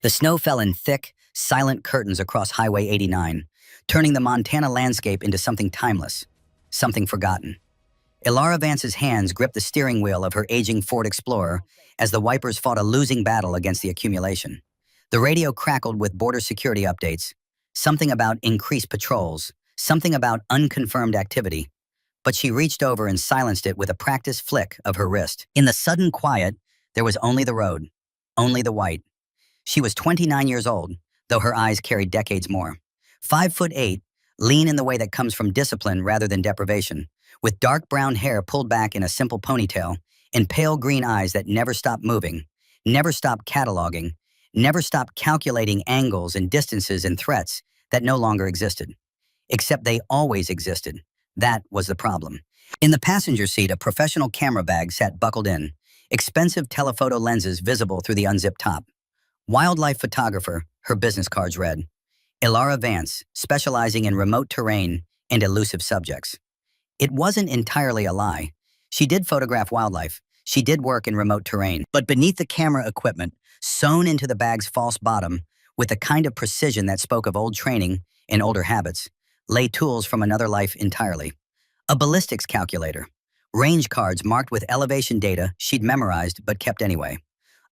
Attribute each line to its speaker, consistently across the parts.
Speaker 1: The snow fell in thick, silent curtains across Highway 89, turning the Montana landscape into something timeless, something forgotten. Ilara Vance's hands gripped the steering wheel of her aging Ford Explorer as the wipers fought a losing battle against the accumulation. The radio crackled with border security updates, something about increased patrols, something about unconfirmed activity, but she reached over and silenced it with a practiced flick of her wrist. In the sudden quiet, there was only the road, only the white. She was 29 years old, though her eyes carried decades more. 5'8", lean in the way that comes from discipline rather than deprivation, with dark brown hair pulled back in a simple ponytail, and pale green eyes that never stopped moving, never stopped cataloging, never stopped calculating angles and distances and threats that no longer existed. Except they always existed. That was the problem. In the passenger seat, a professional camera bag sat buckled in, expensive telephoto lenses visible through the unzipped top. Wildlife photographer, her business cards read. Ilara Vance, specializing in remote terrain and elusive subjects. It wasn't entirely a lie. She did photograph wildlife. She did work in remote terrain. But beneath the camera equipment, sewn into the bag's false bottom, with the kind of precision that spoke of old training and older habits, lay tools from another life entirely. A ballistics calculator. Range cards marked with elevation data she'd memorized but kept anyway.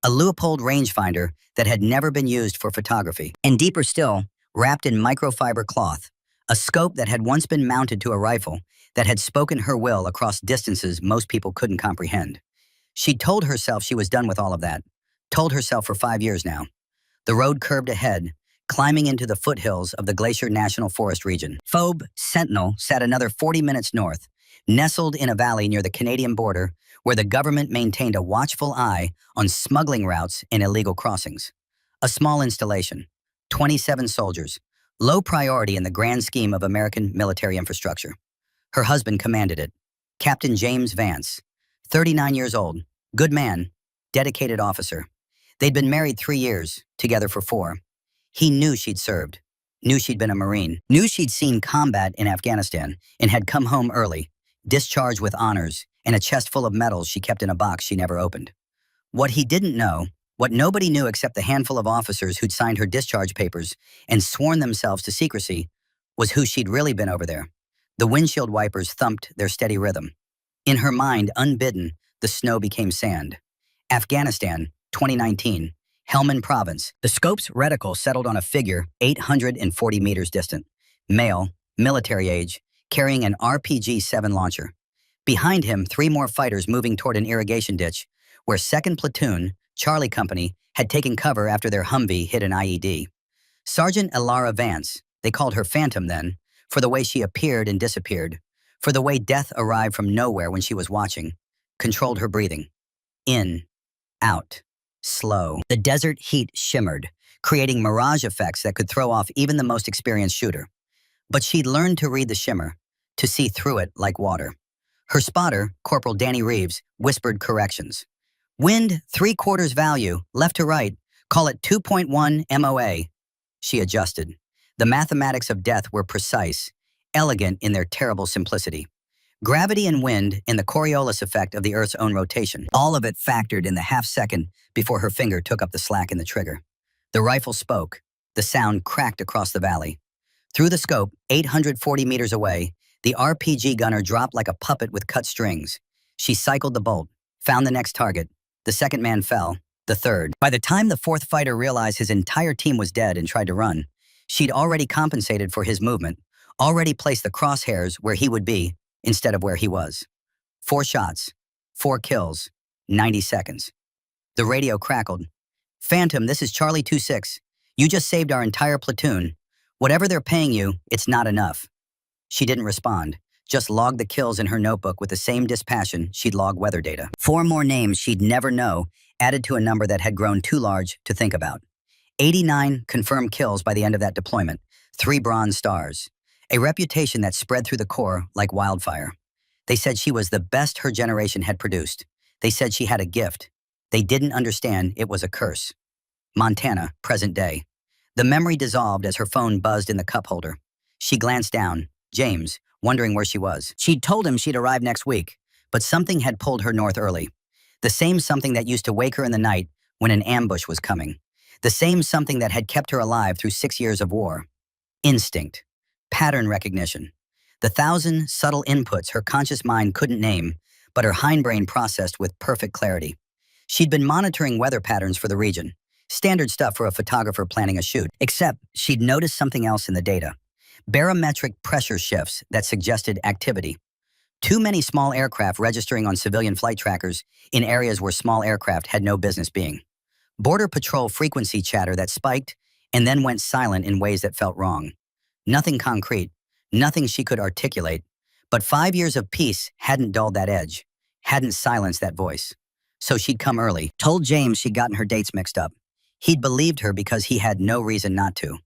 Speaker 1: A Leupold rangefinder that had never been used for photography. And deeper still, wrapped in microfiber cloth, a scope that had once been mounted to a rifle that had spoken her will across distances most people couldn't comprehend. She'd told herself she was done with all of that, told herself for 5 years now. The road curved ahead, climbing into the foothills of the Glacier National Forest region. Phobe Sentinel sat another 40 minutes north, nestled in a valley near the Canadian border where the government maintained a watchful eye on smuggling routes and illegal crossings. A small installation, 27 soldiers, low priority in the grand scheme of American military infrastructure. Her husband commanded it, Captain James Vance, 39 years old, good man, dedicated officer. They'd been married 3 years, together for 4. He knew she'd served, knew she'd been a Marine, knew she'd seen combat in Afghanistan and had come home early, discharged with honors, and a chest full of medals she kept in a box she never opened. What he didn't know, what nobody knew except the handful of officers who'd signed her discharge papers and sworn themselves to secrecy, was who she'd really been over there. The windshield wipers thumped their steady rhythm. In her mind, unbidden, the snow became sand. Afghanistan, 2019, Helmand Province. The scope's reticle settled on a figure 840 meters distant. Male, military age, carrying an RPG-7 launcher. Behind him, 3 more fighters moving toward an irrigation ditch, where 2nd Platoon, Charlie Company, had taken cover after their Humvee hit an IED. Sergeant Ilara Vance, they called her Phantom then, for the way she appeared and disappeared, for the way death arrived from nowhere when she was watching, controlled her breathing. In, out, slow. The desert heat shimmered, creating mirage effects that could throw off even the most experienced shooter. But she'd learned to read the shimmer, to see through it like water. Her spotter, Corporal Danny Reeves, whispered corrections. Wind 3/4 value, left to right, call it 2.1 MOA. She adjusted. The mathematics of death were precise, elegant in their terrible simplicity. Gravity and wind and the Coriolis effect of the Earth's own rotation. All of it factored in the half-second before her finger took up the slack in the trigger. The rifle spoke. The sound cracked across the valley. Through the scope, 840 meters away, the RPG gunner dropped like a puppet with cut strings. She cycled the bolt, found the next target. The 2nd man fell, the 3rd. By the time the 4th fighter realized his entire team was dead and tried to run, she'd already compensated for his movement, already placed the crosshairs where he would be instead of where he was. 4 shots, 4 kills, 90 seconds. The radio crackled. Phantom, this is Charlie 26. You just saved our entire platoon. Whatever they're paying you, it's not enough. She didn't respond, just logged the kills in her notebook with the same dispassion she'd log weather data. 4 more names she'd never know, added to a number that had grown too large to think about. 89 confirmed kills by the end of that deployment, 3 Bronze Stars. A reputation that spread through the Corps like wildfire. They said she was the best her generation had produced. They said she had a gift. They didn't understand it was a curse. Montana, present day. The memory dissolved as her phone buzzed in the cup holder. She glanced down, James, wondering where she was. She'd told him she'd arrive next week, but something had pulled her north early. The same something that used to wake her in the night when an ambush was coming. The same something that had kept her alive through 6 years of war. Instinct. Pattern recognition. The 1,000 subtle inputs her conscious mind couldn't name, but her hindbrain processed with perfect clarity. She'd been monitoring weather patterns for the region. Standard stuff for a photographer planning a shoot, except she'd noticed something else in the data. Barometric pressure shifts that suggested activity. Too many small aircraft registering on civilian flight trackers in areas where small aircraft had no business being. Border Patrol frequency chatter that spiked and then went silent in ways that felt wrong. Nothing concrete, nothing she could articulate, but 5 years of peace hadn't dulled that edge, hadn't silenced that voice. So she'd come early, told James she'd gotten her dates mixed up. He'd believed her because he had no reason not to.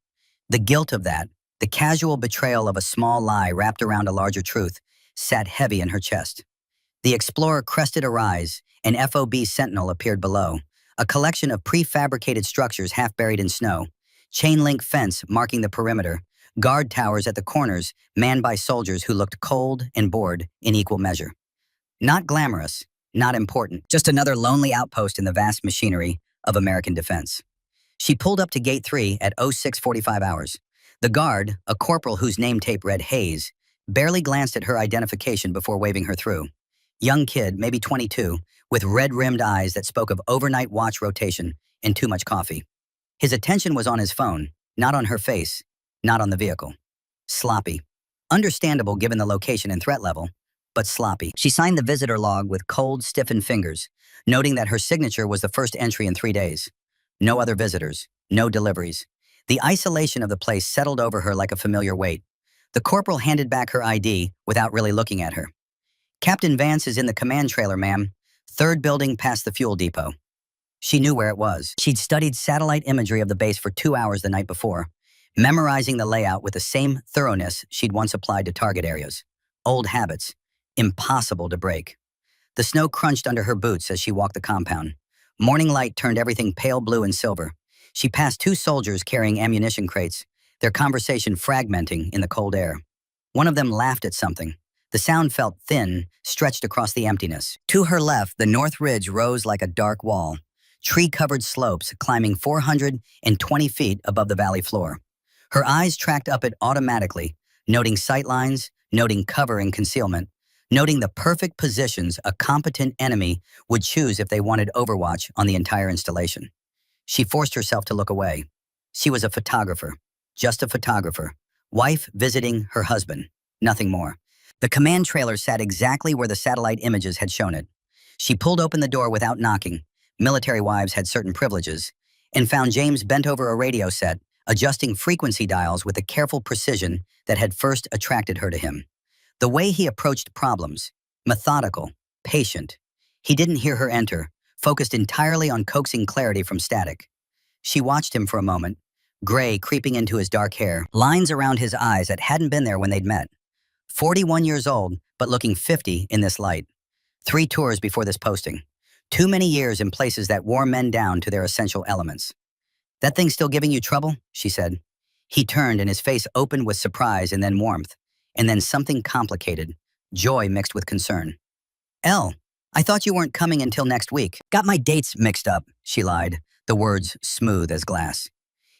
Speaker 1: The guilt of that, the casual betrayal of a small lie wrapped around a larger truth, sat heavy in her chest. The Explorer crested a rise, an FOB Sentinel appeared below, a collection of prefabricated structures half buried in snow, chain-link fence marking the perimeter, guard towers at the corners manned by soldiers who looked cold and bored in equal measure. Not glamorous, not important, just another lonely outpost in the vast machinery of American defense. She pulled up to Gate 3 at 06:45 hours. The guard, a corporal whose name tape read Hayes, barely glanced at her identification before waving her through. Young kid, maybe 22, with red-rimmed eyes that spoke of overnight watch rotation and too much coffee. His attention was on his phone, not on her face, not on the vehicle. Sloppy. Understandable given the location and threat level, but sloppy. She signed the visitor log with cold, stiffened fingers, noting that her signature was the first entry in 3 days. No other visitors, no deliveries. The isolation of the place settled over her like a familiar weight. The corporal handed back her ID without really looking at her. Captain Vance is in the command trailer, ma'am. 3rd building past the fuel depot. She knew where it was. She'd studied satellite imagery of the base for 2 hours the night before, memorizing the layout with the same thoroughness she'd once applied to target areas. Old habits, impossible to break. The snow crunched under her boots as she walked the compound. Morning light turned everything pale blue and silver. She passed 2 soldiers carrying ammunition crates, their conversation fragmenting in the cold air. One of them laughed at something. The sound felt thin, stretched across the emptiness. To her left, the North Ridge rose like a dark wall, tree-covered slopes climbing 420 feet above the valley floor. Her eyes tracked up it automatically, noting sightlines, noting cover and concealment, noting the perfect positions a competent enemy would choose if they wanted overwatch on the entire installation. She forced herself to look away. She was a photographer, just a photographer, wife visiting her husband, nothing more. The command trailer sat exactly where the satellite images had shown it. She pulled open the door without knocking. Military wives had certain privileges, and found James bent over a radio set, adjusting frequency dials with the careful precision that had first attracted her to him. The way he approached problems, methodical, patient. He didn't hear her enter, focused entirely on coaxing clarity from static. She watched him for a moment, gray creeping into his dark hair, lines around his eyes that hadn't been there when they'd met. 41 years old, but looking 50 in this light. 3 tours before this posting. Too many years in places that wore men down to their essential elements. "That thing still giving you trouble?" she said. He turned and his face opened with surprise and then warmth, and then something complicated, joy mixed with concern. "Elle, I thought you weren't coming until next week." "Got my dates mixed up," she lied, the words smooth as glass.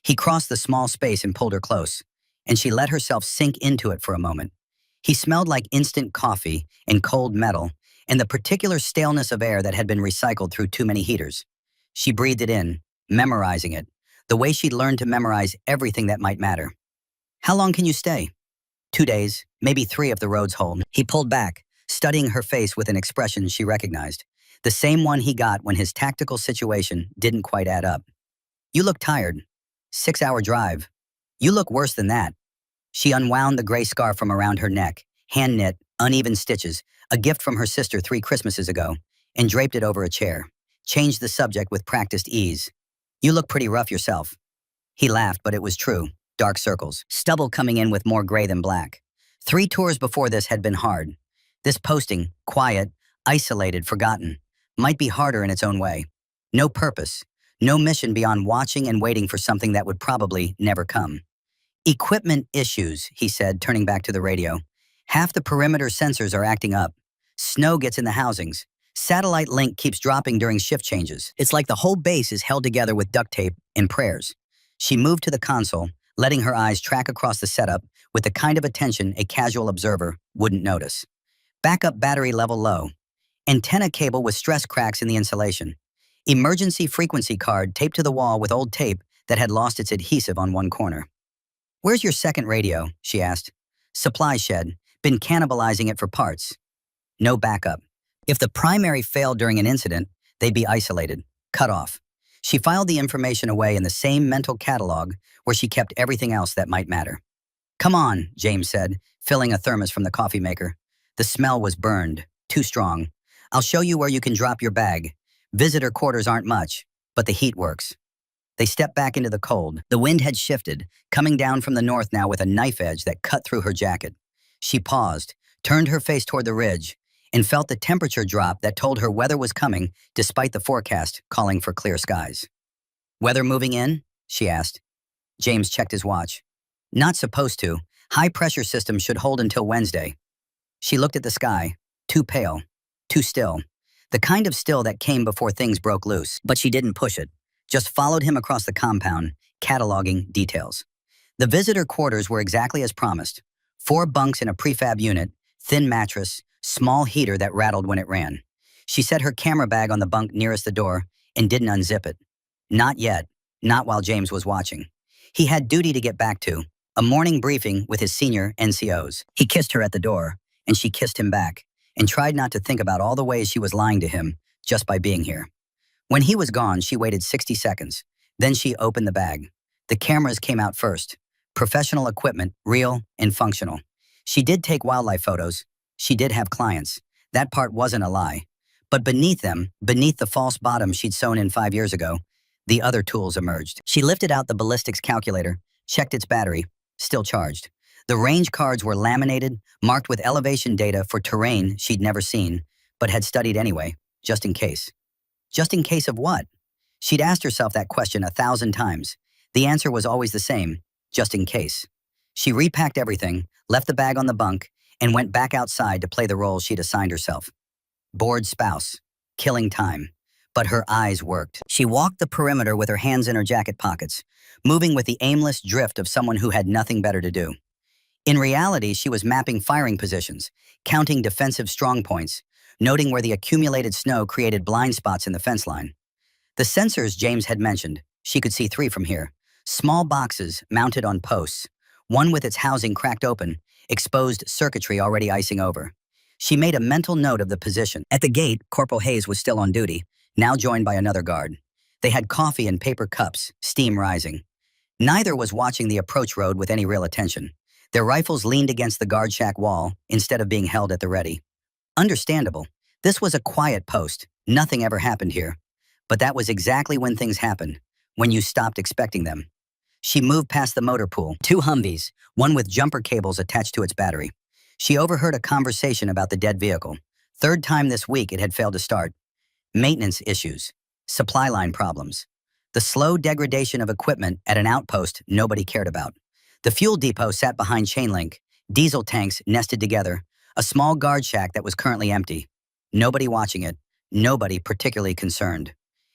Speaker 1: He crossed the small space and pulled her close, and she let herself sink into it for a moment. He smelled like instant coffee and cold metal, and the particular staleness of air that had been recycled through too many heaters. She breathed it in, memorizing it, the way she'd learned to memorize everything that might matter. "How long can you stay?" 2 days, maybe 3 if the roads hold. He pulled back, studying her face with an expression she recognized, the same one he got when his tactical situation didn't quite add up. "You look tired. 6-hour drive. You look worse than that." She unwound the gray scarf from around her neck, hand-knit, uneven stitches, a gift from her sister 3 Christmases ago, and draped it over a chair, changed the subject with practiced ease. "You look pretty rough yourself." He laughed, but it was true. Dark circles, stubble coming in with more gray than black. 3 tours before this had been hard. This posting, quiet, isolated, forgotten, might be harder in its own way. No purpose, no mission beyond watching and waiting for something that would probably never come. "Equipment issues," he said, turning back to the radio. "Half the perimeter sensors are acting up. Snow gets in the housings. Satellite link keeps dropping during shift changes. It's like the whole base is held together with duct tape and prayers. She moved to the console, letting her eyes track across the setup with the kind of attention a casual observer wouldn't notice. Backup battery level low. Antenna cable with stress cracks in the insulation. Emergency frequency card taped to the wall with old tape that had lost its adhesive on one corner. "Where's your second radio?" she asked. "Supply shed. Been cannibalizing it for parts." No backup. If the primary failed during an incident, they'd be isolated, cut off. She filed the information away in the same mental catalog where she kept everything else that might matter. "Come on," James said, filling a thermos from the coffee maker. The smell was burned, too strong. "I'll show you where you can drop your bag. Visitor quarters aren't much, but the heat works." They stepped back into the cold. The wind had shifted, coming down from the north now with a knife edge that cut through her jacket. She paused, turned her face toward the ridge, and felt the temperature drop that told her weather was coming despite the forecast calling for clear skies. "Weather moving in?" she asked. James checked his watch. "Not supposed to. High-pressure system should hold until Wednesday." She looked at the sky, too pale, too still. The kind of still that came before things broke loose, but she didn't push it, just followed him across the compound, cataloging details. The visitor quarters were exactly as promised. 4 bunks in a prefab unit, thin mattress, small heater that rattled when it ran. She set her camera bag on the bunk nearest the door and didn't unzip it. Not yet, not while James was watching. He had duty to get back to, a morning briefing with his senior NCOs. He kissed her at the door, and she kissed him back, and tried not to think about all the ways she was lying to him just by being here. When he was gone, she waited 60 seconds. Then she opened the bag. The cameras came out first. Professional equipment, real and functional. She did take wildlife photos. She did have clients. That part wasn't a lie. But beneath them, beneath the false bottom she'd sewn in 5 years ago, the other tools emerged. She lifted out the ballistics calculator, checked its battery, still charged. The range cards were laminated, marked with elevation data for terrain she'd never seen, but had studied anyway, just in case. Just in case of what? She'd asked herself that question 1,000 times. The answer was always the same, just in case. She repacked everything, left the bag on the bunk, and went back outside to play the role she'd assigned herself. Bored spouse, killing time. But her eyes worked. She walked the perimeter with her hands in her jacket pockets, moving with the aimless drift of someone who had nothing better to do. In reality, she was mapping firing positions, counting defensive strongpoints, noting where the accumulated snow created blind spots in the fence line. The sensors James had mentioned, she could see 3 from here. Small boxes mounted on posts, one with its housing cracked open, exposed circuitry already icing over. She made a mental note of the position. At the gate, Corporal Hayes was still on duty, now joined by another guard. They had coffee in paper cups, steam rising. Neither was watching the approach road with any real attention. Their rifles leaned against the guard shack wall instead of being held at the ready. Understandable. This was a quiet post. Nothing ever happened here. But that was exactly when things happened, when you stopped expecting them. She moved past the motor pool, 2 Humvees, one with jumper cables attached to its battery. She overheard a conversation about the dead vehicle. 3rd time this week it had failed to start. Maintenance issues, supply line problems, the slow degradation of equipment at an outpost nobody cared about. The fuel depot sat behind chain link, diesel tanks nested together, a small guard shack that was currently empty. Nobody watching it, nobody particularly concerned.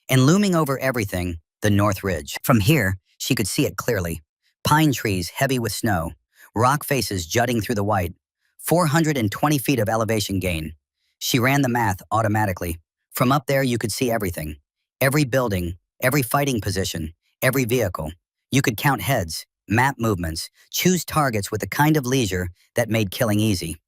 Speaker 1: And looming over everything, the North Ridge. From here, she could see it clearly. Pine trees heavy with snow, rock faces jutting through the white, 420 feet of elevation gain. She ran the math automatically. From up there, you could see everything. Every building, every fighting position, every vehicle. You could count heads, map movements, choose targets with the kind of leisure that made killing easy.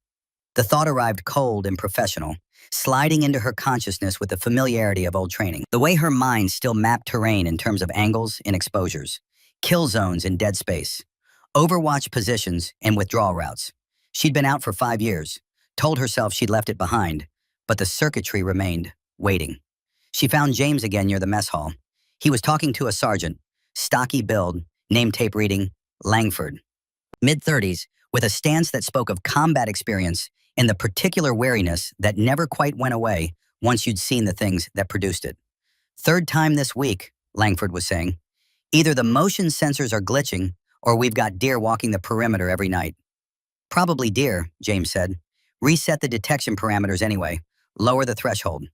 Speaker 1: The thought arrived cold and professional, sliding into her consciousness with the familiarity of old training. The way her mind still mapped terrain in terms of angles and exposures, kill zones in dead space, overwatch positions and withdrawal routes. She'd been out for 5 years, told herself she'd left it behind, but the circuitry remained, waiting. She found James again near the mess hall. He was talking to a sergeant, stocky build, name tape reading, Langford. Mid-30s, with a stance that spoke of combat experience and the particular wariness that never quite went away once you'd seen the things that produced it. 3rd time this week, Langford was saying. Either the motion sensors are glitching, or we've got deer walking the perimeter every night. Probably deer, James said. Reset the detection parameters anyway. Lower the threshold.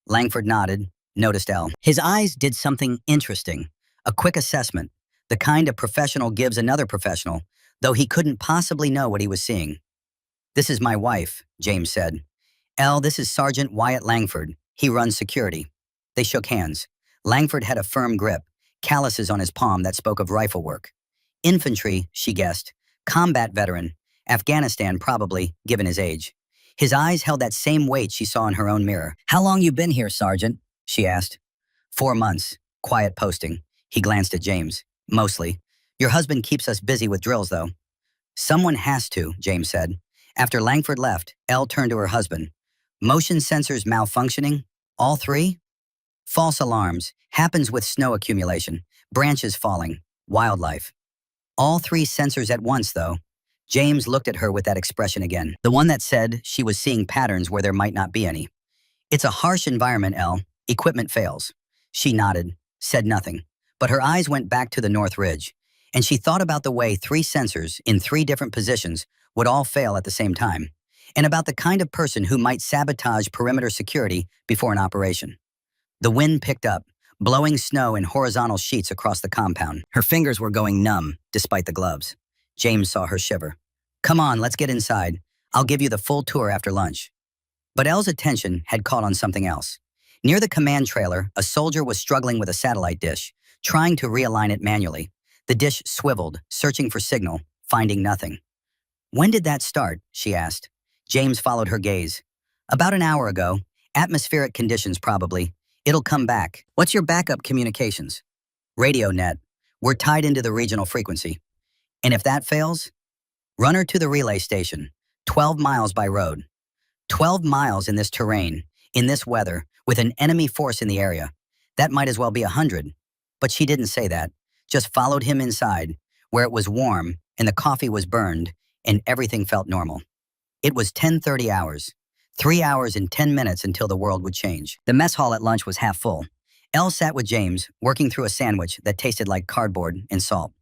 Speaker 1: Langford nodded, noticed Elle. His eyes did something interesting, a quick assessment, the kind a professional gives another professional, though he couldn't possibly know what he was seeing. "This is my wife," James said. "Elle, this is Sergeant Wyatt Langford. He runs security." They shook hands. Langford had a firm grip, calluses on his palm that spoke of rifle work. Infantry, she guessed. Combat veteran. Afghanistan, probably, given his age. His eyes held that same weight she saw in her own mirror. "How long you been here, Sergeant?" she asked. 4 months. Quiet posting. He glanced at James. "Mostly. Your husband keeps us busy with drills, though." "Someone has to," James said. After Langford left, Elle turned to her husband. "Motion sensors malfunctioning? All three?" "False alarms. Happens with snow accumulation. Branches falling. Wildlife." "All three sensors at once, though." James looked at her with that expression again, the one that said she was seeing patterns where there might not be any. "It's a harsh environment, Elle. Equipment fails." She nodded, said nothing, but her eyes went back to the North Ridge, and she thought about the way 3 sensors in 3 different positions would all fail at the same time, and about the kind of person who might sabotage perimeter security before an operation. The wind picked up, blowing snow in horizontal sheets across the compound. Her fingers were going numb, despite the gloves. James saw her shiver. "Come on, let's get inside. I'll give you the full tour after lunch." But Elle's attention had caught on something else. Near the command trailer, a soldier was struggling with a satellite dish, trying to realign it manually. The dish swiveled, searching for signal, finding nothing. "When did that start?" she asked. James followed her gaze. "About an hour ago. Atmospheric conditions, probably. It'll come back." "What's your backup communications?" "Radio net. We're tied into the regional frequency." "And if that fails?" "Run her to the relay station. 12 miles by road." 12 miles in this terrain, in this weather, with an enemy force in the area. That might as well be 100. But she didn't say that, just followed him inside, where it was warm and the coffee was burned and everything felt normal. It was 10:30 hours. 3 hours and 10 minutes until the world would change. The mess hall at lunch was half full. Elle sat with James, working through a sandwich that tasted like cardboard and salt.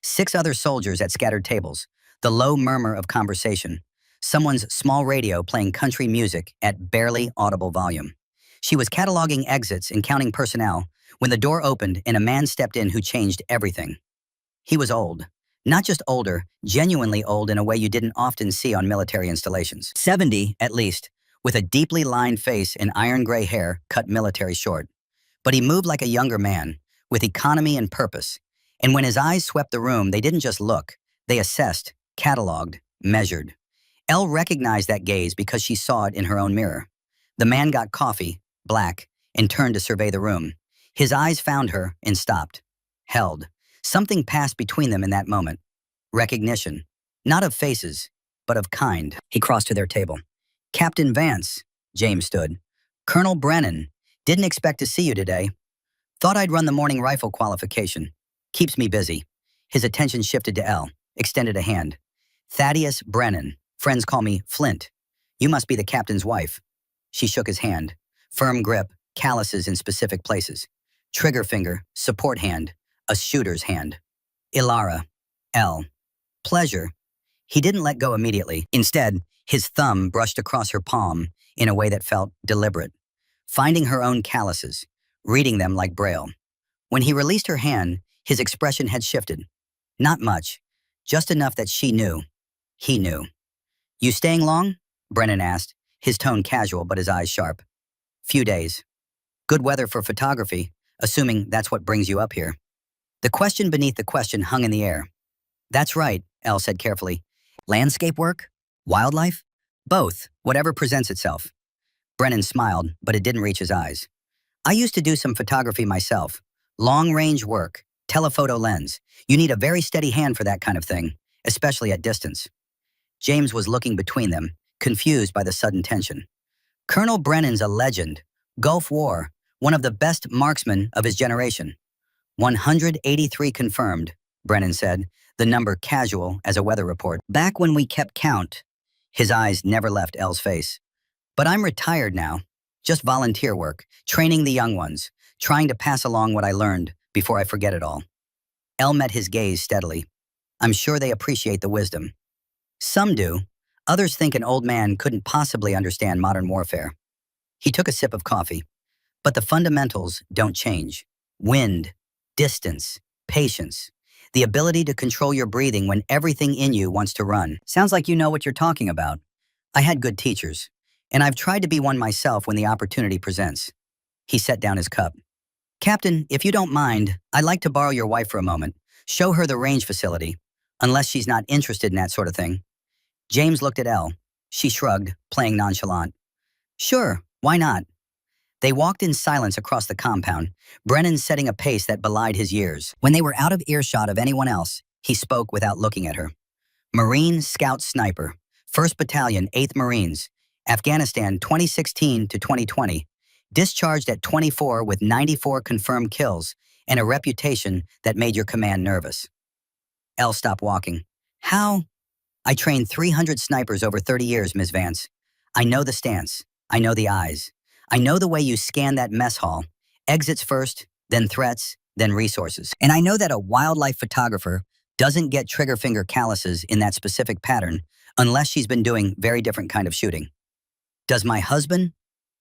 Speaker 1: 6 other soldiers at scattered tables, the low murmur of conversation. Someone's small radio playing country music at barely audible volume. She was cataloging exits and counting personnel when the door opened and a man stepped in who changed everything. He was old. Not just older, genuinely old in a way you didn't often see on military installations. 70, at least, with a deeply lined face and iron gray hair cut military short. But he moved like a younger man, with economy and purpose. And when his eyes swept the room, they didn't just look. They assessed, cataloged, measured. Elle recognized that gaze because she saw it in her own mirror. The man got coffee, black, and turned to survey the room. His eyes found her and stopped. Held. Something passed between them in that moment. Recognition. Not of faces, but of kind. He crossed to their table. "Captain Vance," James stood. "Colonel Brennan. Didn't expect to see you today. Thought I'd run the morning rifle qualification. Keeps me busy." His attention shifted to Elle, extended a hand. "Thaddeus Brennan. Friends call me Flint. You must be the captain's wife." She shook his hand. Firm grip, calluses in specific places. Trigger finger, support hand, a shooter's hand. "Ilara. Elle. Pleasure." He didn't let go immediately. Instead, his thumb brushed across her palm in a way that felt deliberate, finding her own calluses, reading them like Braille. When he released her hand, his expression had shifted. Not much, just enough that she knew. He knew. "You staying long?" Brennan asked, his tone casual but his eyes sharp. "Few days. Good weather for photography, assuming that's what brings you up here." The question beneath the question hung in the air. "That's right," Elle said carefully. "Landscape work? Wildlife? Both, whatever presents itself." Brennan smiled, but it didn't reach his eyes. "I used to do some photography myself. Long-range work, telephoto lens. You need a very steady hand for that kind of thing, especially at distance." James was looking between them, confused by the sudden tension. "Colonel Brennan's a legend. Gulf War, one of the best marksmen of his generation." 183 confirmed, Brennan said, the number casual as a weather report. "Back when we kept count." His eyes never left Elle's face. "But I'm retired now. Just volunteer work, training the young ones, trying to pass along what I learned before I forget it all." Elle met his gaze steadily. "I'm sure they appreciate the wisdom." "Some do. Others think an old man couldn't possibly understand modern warfare." He took a sip of coffee. But the fundamentals don't change. Wind, distance, patience, the ability to control your breathing when everything in you wants to run. Sounds like you know what you're talking about. I had good teachers, and I've tried to be one myself when the opportunity presents. He set down his cup. Captain, if you don't mind, I'd like to borrow your wife for a moment. Show her the range facility, unless she's not interested in that sort of thing. James looked at Elle. She shrugged, playing nonchalant. Sure, why not? They walked in silence across the compound, Brennan setting a pace that belied his years. When they were out of earshot of anyone else, he spoke without looking at her. Marine Scout Sniper, 1st Battalion, 8th Marines, Afghanistan 2016 to 2020, discharged at 24 with 94 confirmed kills and a reputation that made your command nervous. Elle stopped walking. How? I trained 300 snipers over 30 years, Ms. Vance. I know the stance. I know the eyes. I know the way you scan that mess hall. Exits first, then threats, then resources. And I know that a wildlife photographer doesn't get trigger finger calluses in that specific pattern unless she's been doing very different kind of shooting. Does my husband?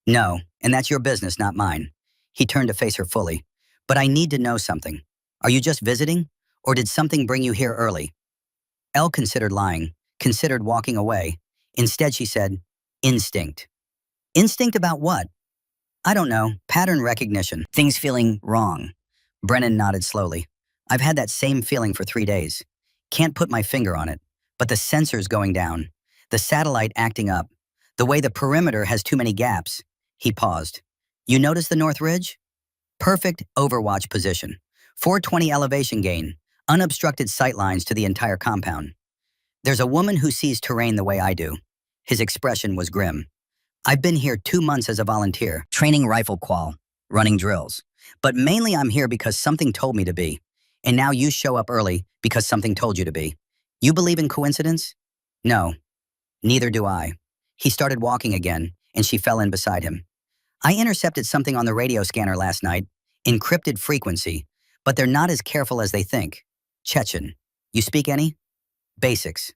Speaker 1: No, and that's your business, not mine. He turned to face her fully. But I need to know something. Are you just visiting? Or did something bring you here early? Elle considered lying, considered walking away. Instead, she said, instinct. Instinct about what? I don't know, pattern recognition. Things feeling wrong. Brennan nodded slowly. I've had that same feeling for 3 days. Can't put my finger on it, but the sensors going down, the satellite acting up, the way the perimeter has too many gaps. He paused. You notice the North Ridge? Perfect overwatch position. 420 elevation gain, unobstructed sight lines to the entire compound. There's a woman who sees terrain the way I do. His expression was grim. I've been here 2 months as a volunteer, training rifle qual, running drills. But mainly I'm here because something told me to be. And now you show up early because something told you to be. You believe in coincidence? No, neither do I. He started walking again, and she fell in beside him. I intercepted something on the radio scanner last night, encrypted frequency, but they're not as careful as they think. Chechen. You speak any? Basics.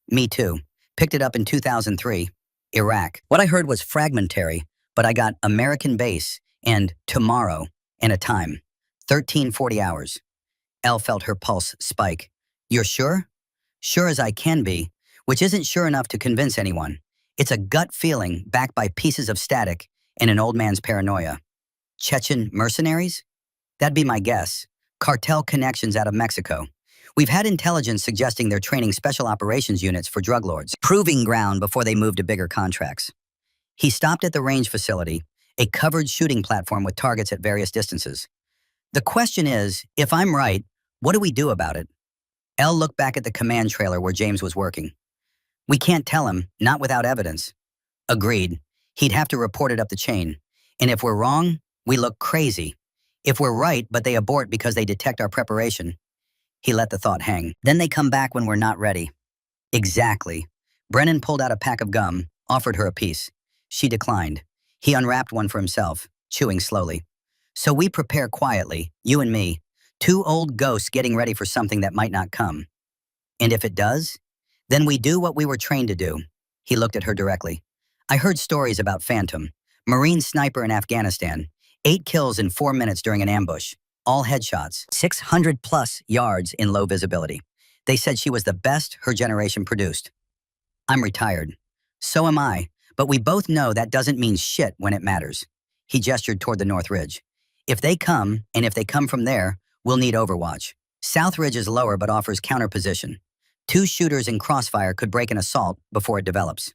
Speaker 1: Me too. Picked it up in 2003. Iraq. What I heard was fragmentary, but I got American base and tomorrow and a time. 1340 hours. Elle felt her pulse spike. You're sure? Sure as I can be, which isn't sure enough to convince anyone. It's a gut feeling backed by pieces of static and an old man's paranoia. Chechen mercenaries? That'd be my guess. Cartel connections out of Mexico. We've had intelligence suggesting they're training special operations units for drug lords, proving ground before they move to bigger contracts. He stopped at the range facility, a covered shooting platform with targets at various distances. The question is, if I'm right, what do we do about it? Elle looked back at the command trailer where James was working. We can't tell him, not without evidence. Agreed. He'd have to report it up the chain. And if we're wrong, we look crazy. If we're right, but they abort because they detect our preparation. He let the thought hang. Then they come back when we're not ready. Exactly. Brennan pulled out a pack of gum, offered her a piece. She declined. He unwrapped one for himself, chewing slowly. So we prepare quietly, you and me, 2 old ghosts getting ready for something that might not come. And if it does, then we do what we were trained to do. He looked at her directly. I heard stories about Phantom, Marine sniper in Afghanistan, 8 kills in 4 minutes during an ambush. All headshots, 600 plus yards in low visibility. They said she was the best her generation produced. I'm retired. So am I, but we both know that doesn't mean shit when it matters. He gestured toward the North Ridge. If they come, and if they come from there, we'll need overwatch. South Ridge is lower but offers counterposition. 2 shooters in crossfire could break an assault before it develops.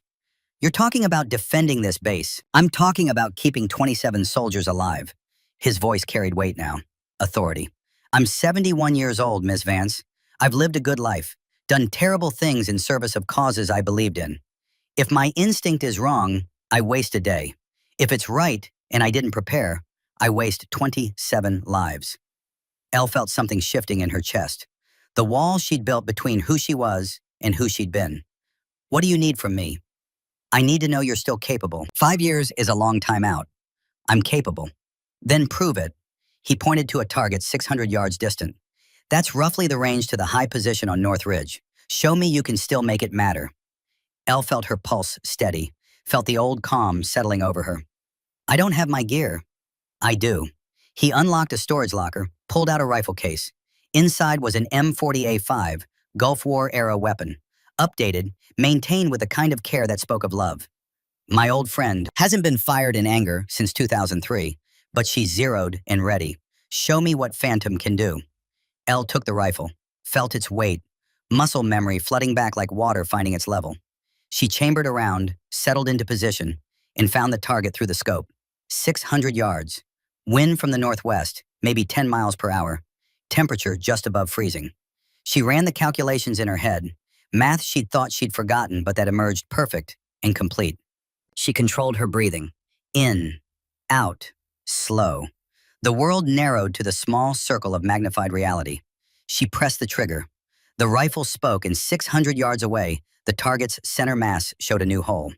Speaker 1: You're talking about defending this base. I'm talking about keeping 27 soldiers alive. His voice carried weight now. Authority. I'm 71 years old, Ms. Vance. I've lived a good life, done terrible things in service of causes I believed in. If my instinct is wrong, I waste a day. If it's right and I didn't prepare, I waste 27 lives. Elle felt something shifting in her chest. The wall she'd built between who she was and who she'd been. What do you need from me? I need to know you're still capable. 5 years is a long time out. I'm capable. Then prove it. He pointed to a target 600 yards distant. That's roughly the range to the high position on North Ridge. Show me you can still make it matter. Elle felt her pulse steady, felt the old calm settling over her. I don't have my gear. I do. He unlocked a storage locker, pulled out a rifle case. Inside was an M40A5, Gulf War-era weapon. Updated, maintained with the kind of care that spoke of love. My old friend hasn't been fired in anger since 2003, but she's zeroed and ready. Show me what Phantom can do. Elle took the rifle, felt its weight, muscle memory flooding back like water finding its level. She chambered around, settled into position, and found the target through the scope. 600 yards. Wind from the northwest, maybe 10 miles per hour. Temperature just above freezing. She ran the calculations in her head, math she'd thought she'd forgotten but that emerged perfect and complete. She controlled her breathing. In, out, slow. The world narrowed to the small circle of magnified reality. She pressed the trigger. The rifle spoke, and 600 yards away, the target's center mass showed a new hole.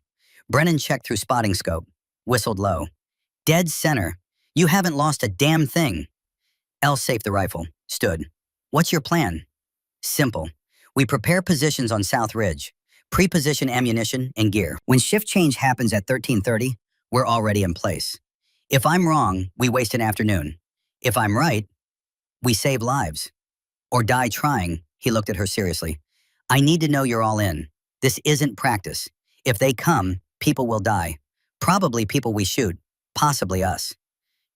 Speaker 1: Brennan checked through spotting scope, whistled low. Dead center. You haven't lost a damn thing. Elle safed the rifle, stood. What's your plan? Simple. We prepare positions on South Ridge, pre-position ammunition and gear. When shift change happens at 13:30, we're already in place. If I'm wrong, we waste an afternoon. If I'm right, we save lives. Or die trying, he looked at her seriously. I need to know you're all in. This isn't practice. If they come, people will die. Probably people we shoot, possibly us.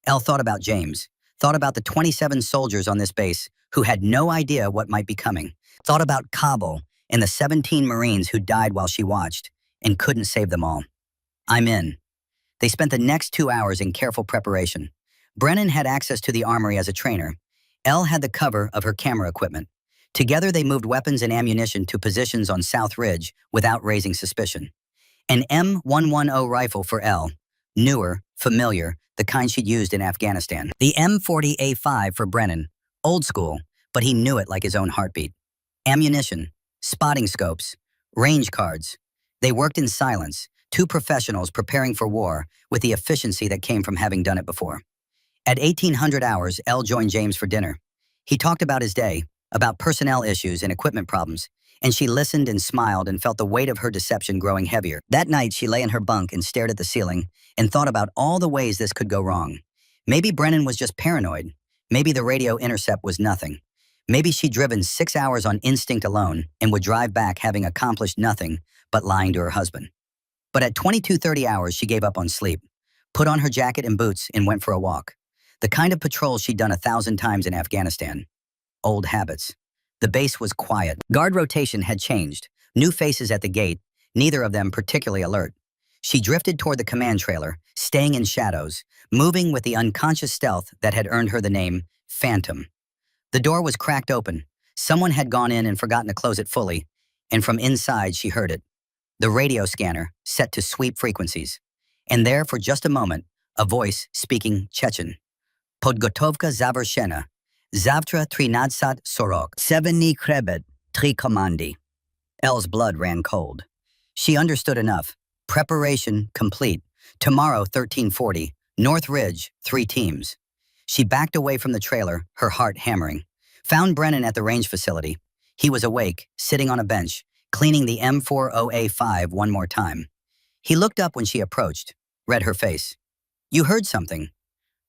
Speaker 1: Elle thought about James, thought about the 27 soldiers on this base who had no idea what might be coming, thought about Kabul and the 17 Marines who died while she watched and couldn't save them all. I'm in. They spent the next 2 hours in careful preparation. Brennan had access to the armory as a trainer. Elle had the cover of her camera equipment. Together they moved weapons and ammunition to positions on South Ridge without raising suspicion. An M110 rifle for Elle, newer, familiar, the kind she'd used in Afghanistan. The M40A5 for Brennan, old school, but he knew it like his own heartbeat. Ammunition, spotting scopes, range cards. They worked in silence, two professionals preparing for war with the efficiency that came from having done it before. At 1800 hours, Elle joined James for dinner. He talked about his day, about personnel issues and equipment problems, and she listened and smiled and felt the weight of her deception growing heavier. That night, she lay in her bunk and stared at the ceiling and thought about all the ways this could go wrong. Maybe Brennan was just paranoid. Maybe the radio intercept was nothing. Maybe she'd driven 6 hours on instinct alone and would drive back having accomplished nothing but lying to her husband. But at 22:30 hours, she gave up on sleep, put on her jacket and boots and went for a walk. The kind of patrol she'd done 1,000 times in Afghanistan. Old habits. The base was quiet. Guard rotation had changed. New faces at the gate, neither of them particularly alert. She drifted toward the command trailer, staying in shadows, moving with the unconscious stealth that had earned her the name Phantom. The door was cracked open. Someone had gone in and forgotten to close it fully, and from inside she heard it. The radio scanner, set to sweep frequencies. And there, for just a moment, a voice speaking Chechen. Podgotovka zavrshena. Zavtra trinadsat sorok. Seveni krebet. Tri komandi. Elle's blood ran cold. She understood enough. Preparation complete. Tomorrow, 1340. North Ridge, 3 teams. She backed away from the trailer, her heart hammering. Found Brennan at the range facility. He was awake, sitting on a bench, cleaning the M40A5 one more time. He looked up when she approached, read her face. You heard something.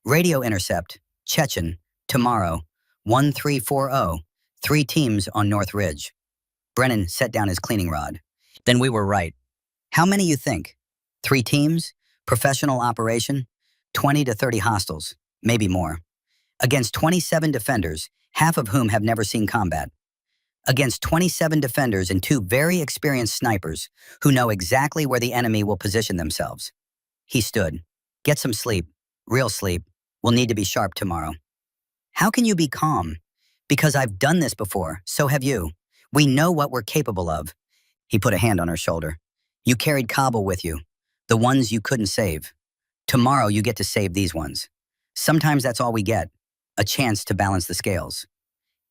Speaker 1: Radio intercept, Chechen, tomorrow, 1340, 3 teams on North Ridge. Brennan set down his cleaning rod. Then we were right. How many you think? 3 teams? Professional operation? 20 to 30 hostiles, maybe more. Against 27 defenders, half of whom have never seen combat. Against 27 defenders and 2 very experienced snipers who know exactly where the enemy will position themselves. He stood. Get some sleep. Real sleep. We'll need to be sharp tomorrow. How can you be calm? Because I've done this before, so have you. We know what we're capable of. He put a hand on her shoulder. You carried Kabul with you, the ones you couldn't save. Tomorrow you get to save these ones. Sometimes that's all we get, a chance to balance the scales.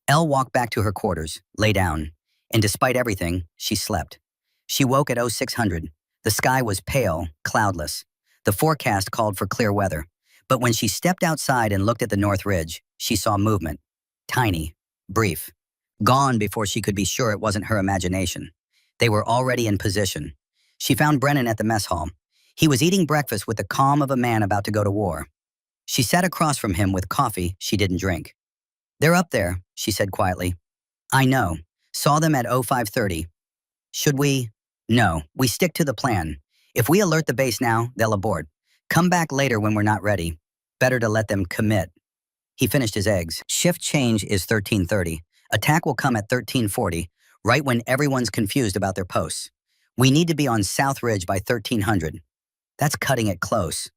Speaker 1: Elle walked back to her quarters, lay down, and despite everything, she slept. She woke at 0600. The sky was pale, cloudless. The forecast called for clear weather. But when she stepped outside and looked at the North Ridge, she saw movement. Tiny, brief. Gone before she could be sure it wasn't her imagination. They were already in position. She found Brennan at the mess hall. He was eating breakfast with the calm of a man about to go to war. She sat across from him with coffee she didn't drink. "They're up there," she said quietly. "I know. Saw them at 0530. Should we?" "No, we stick to the plan. If we alert the base now, they'll abort. Come back later when we're not ready. Better to let them commit." He finished his eggs. "Shift change is 1330. Attack will come at 1340, right when everyone's confused about their posts. We need to be on South Ridge by 1300. That's cutting it close.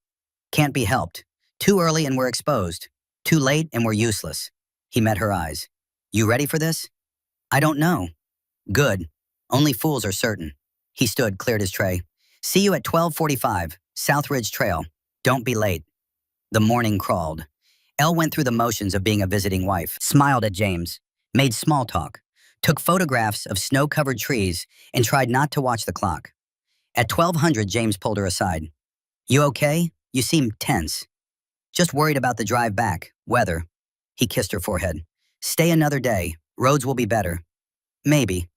Speaker 1: Can't be helped. Too early and we're exposed. Too late and we're useless." He met her eyes. "You ready for this?" "I don't know." "Good. Only fools are certain." He stood, cleared his tray. "See you at 1245, South Ridge Trail. Don't be late." The morning crawled. Elle went through the motions of being a visiting wife, smiled at James, made small talk, took photographs of snow-covered trees, and tried not to watch the clock. At 1200, James pulled her aside. "You okay? You seem tense." "Just worried about the drive back, weather." He kissed her forehead. "Stay another day. Roads will be better." "Maybe."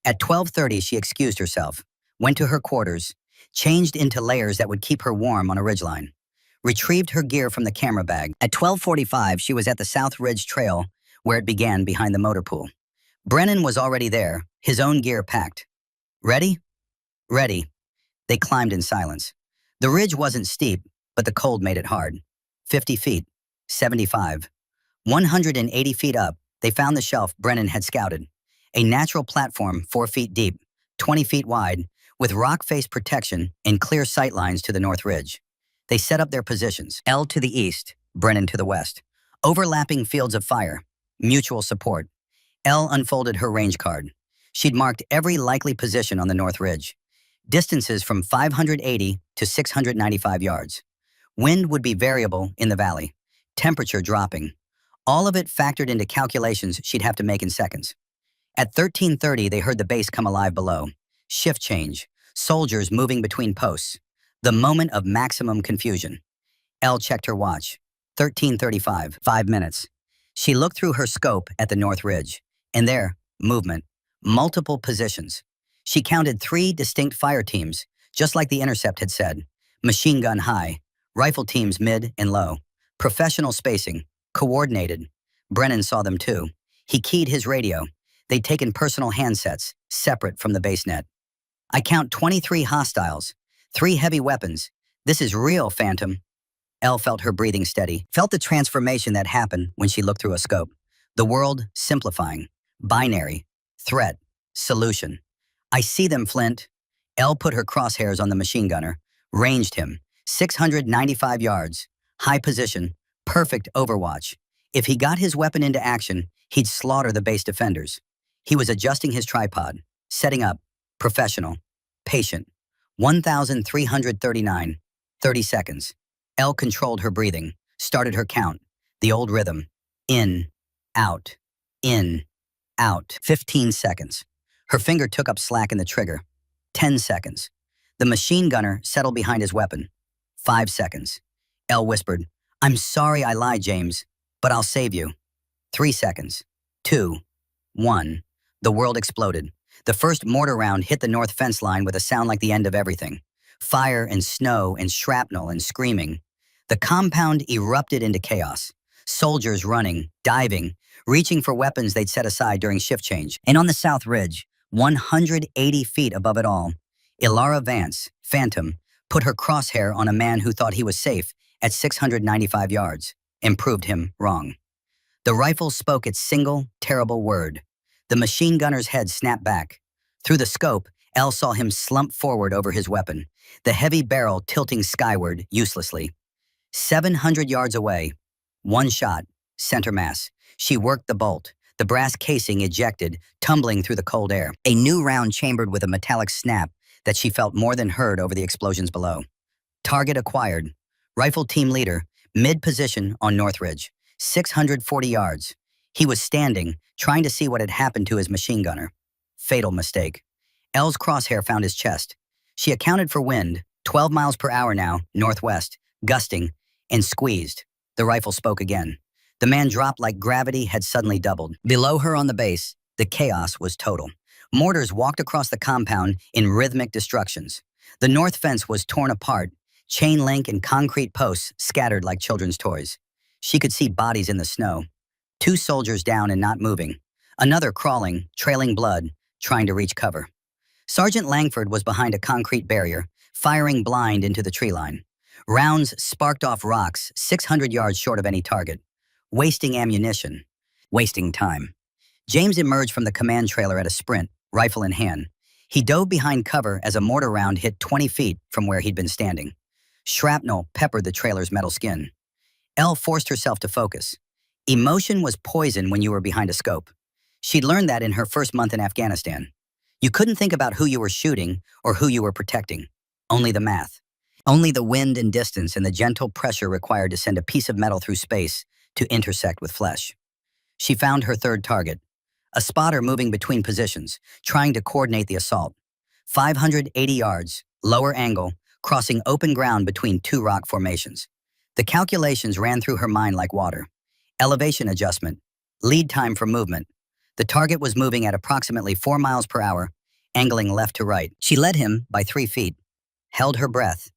Speaker 1: At 1230, she excused herself, went to her quarters, changed into layers that would keep her warm on a ridgeline, retrieved her gear from the camera bag. At 1245, she was at the South Ridge Trail, where it began behind the motor pool. Brennan was already there, his own gear packed. "Ready?" "Ready." They climbed in silence. The ridge wasn't steep, but the cold made it hard. 50 feet, 75, 180 feet up, they found the shelf Brennan had scouted. A natural platform 4 feet deep, 20 feet wide, with rock face protection and clear sight lines to the north ridge. They set up their positions, Elle to the east, Brennan to the west. Overlapping fields of fire, mutual support. Elle unfolded her range card. She'd marked every likely position on the north ridge. Distances from 580 to 695 yards. Wind would be variable in the valley. Temperature dropping. All of it factored into calculations she'd have to make in seconds. At 1330, they heard the base come alive below. Shift change. Soldiers moving between posts. The moment of maximum confusion. Elle checked her watch. 1335, 5 minutes. She looked through her scope at the north ridge. And there, movement. Multiple positions. She counted 3 distinct fire teams, just like the intercept had said. Machine gun high. Rifle teams mid and low. Professional spacing. Coordinated. Brennan saw them too. He keyed his radio. They'd taken personal handsets, separate from the base net. "I count 23 hostiles. 3 heavy weapons. This is real, Phantom." Elle felt her breathing steady, felt the transformation that happened when she looked through a scope. The world simplifying. Binary. Threat. Solution. "I see them, Flint." Elle put her crosshairs on the machine gunner, ranged him. 695 yards. High position. Perfect overwatch. If he got his weapon into action, he'd slaughter the base defenders. He was adjusting his tripod, setting up, professional, patient. 1,339, 30 seconds. Elle controlled her breathing, started her count, the old rhythm. In, out, 15 seconds. Her finger took up slack in the trigger. 10 seconds. The machine gunner settled behind his weapon. 5 seconds. Elle whispered, "I'm sorry I lied, James, but I'll save you." 3 seconds. 2, 1. The world exploded. The first mortar round hit the north fence line with a sound like the end of everything. Fire and snow and shrapnel and screaming. The compound erupted into chaos. Soldiers running, diving, reaching for weapons they'd set aside during shift change. And on the South Ridge, 180 feet above it all, Ilara Vance, Phantom, put her crosshair on a man who thought he was safe at 695 yards, and proved him wrong. The rifle spoke its single, terrible word. The machine gunner's head snapped back. Through the scope, Elle saw him slump forward over his weapon, the heavy barrel tilting skyward uselessly. 700 yards away. One shot, center mass. She worked the bolt, the brass casing ejected, tumbling through the cold air. A new round chambered with a metallic snap that she felt more than heard over the explosions below. Target acquired. Rifle team leader, mid-position on North Ridge, 640 yards. He was standing, trying to see what had happened to his machine gunner. Fatal mistake. Elle's crosshair found his chest. She accounted for wind, 12 miles per hour now, northwest, gusting, and squeezed. The rifle spoke again. The man dropped like gravity had suddenly doubled. Below her on the base, the chaos was total. Mortars walked across the compound in rhythmic destructions. The north fence was torn apart, Chain link and concrete posts scattered like children's toys. She could see bodies in the snow. 2 soldiers down and not moving. Another crawling, trailing blood, trying to reach cover. Sergeant Langford was behind a concrete barrier, firing blind into the tree line. Rounds sparked off rocks 600 yards short of any target. Wasting ammunition. Wasting time. James emerged from the command trailer at a sprint, rifle in hand. He dove behind cover as a mortar round hit 20 feet from where he'd been standing. Shrapnel peppered the trailer's metal skin. Elle forced herself to focus. Emotion was poison when you were behind a scope. She'd learned that in her first month in Afghanistan. You couldn't think about who you were shooting or who you were protecting. Only the math. Only the wind and distance and the gentle pressure required to send a piece of metal through space to intersect with flesh. She found her third target. A spotter moving between positions, trying to coordinate the assault. 580 yards, lower angle, crossing open ground between 2 rock formations. The calculations ran through her mind like water. Elevation adjustment, lead time for movement. The target was moving at approximately 4 miles per hour, angling left to right. She led him by 3 feet, held her breath,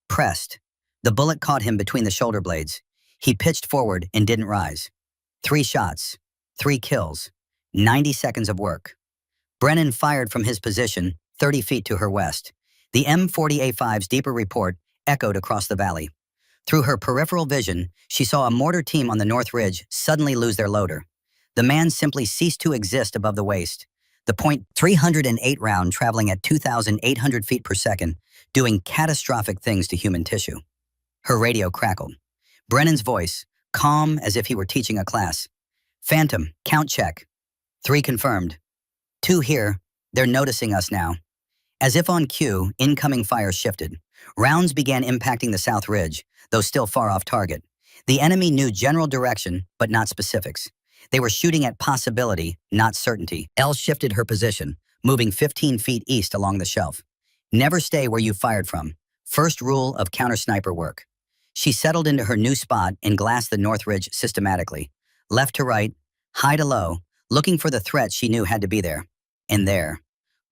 Speaker 1: pressed. The bullet caught him between the shoulder blades. He pitched forward and didn't rise. 3 shots, 3 kills, 90 seconds of work. Brennan fired from his position, 30 feet to her west. The M40A5's deeper report echoed across the valley. Through her peripheral vision, she saw a mortar team on the North Ridge suddenly lose their loader. The man simply ceased to exist above the waist. The .308 round traveling at 2,800 feet per second, doing catastrophic things to human tissue. Her radio crackled. Brennan's voice, calm as if he were teaching a class. Phantom, count check. 3 confirmed. 2 here, they're noticing us now. As if on cue, incoming fire shifted. Rounds began impacting the South Ridge, though still far off target. The enemy knew general direction, but not specifics. They were shooting at possibility, not certainty. Elle shifted her position, moving 15 feet east along the shelf. Never stay where you fired from. First rule of counter-sniper work. She settled into her new spot and glassed the North Ridge systematically. Left to right, high to low, looking for the threat she knew had to be there. And there.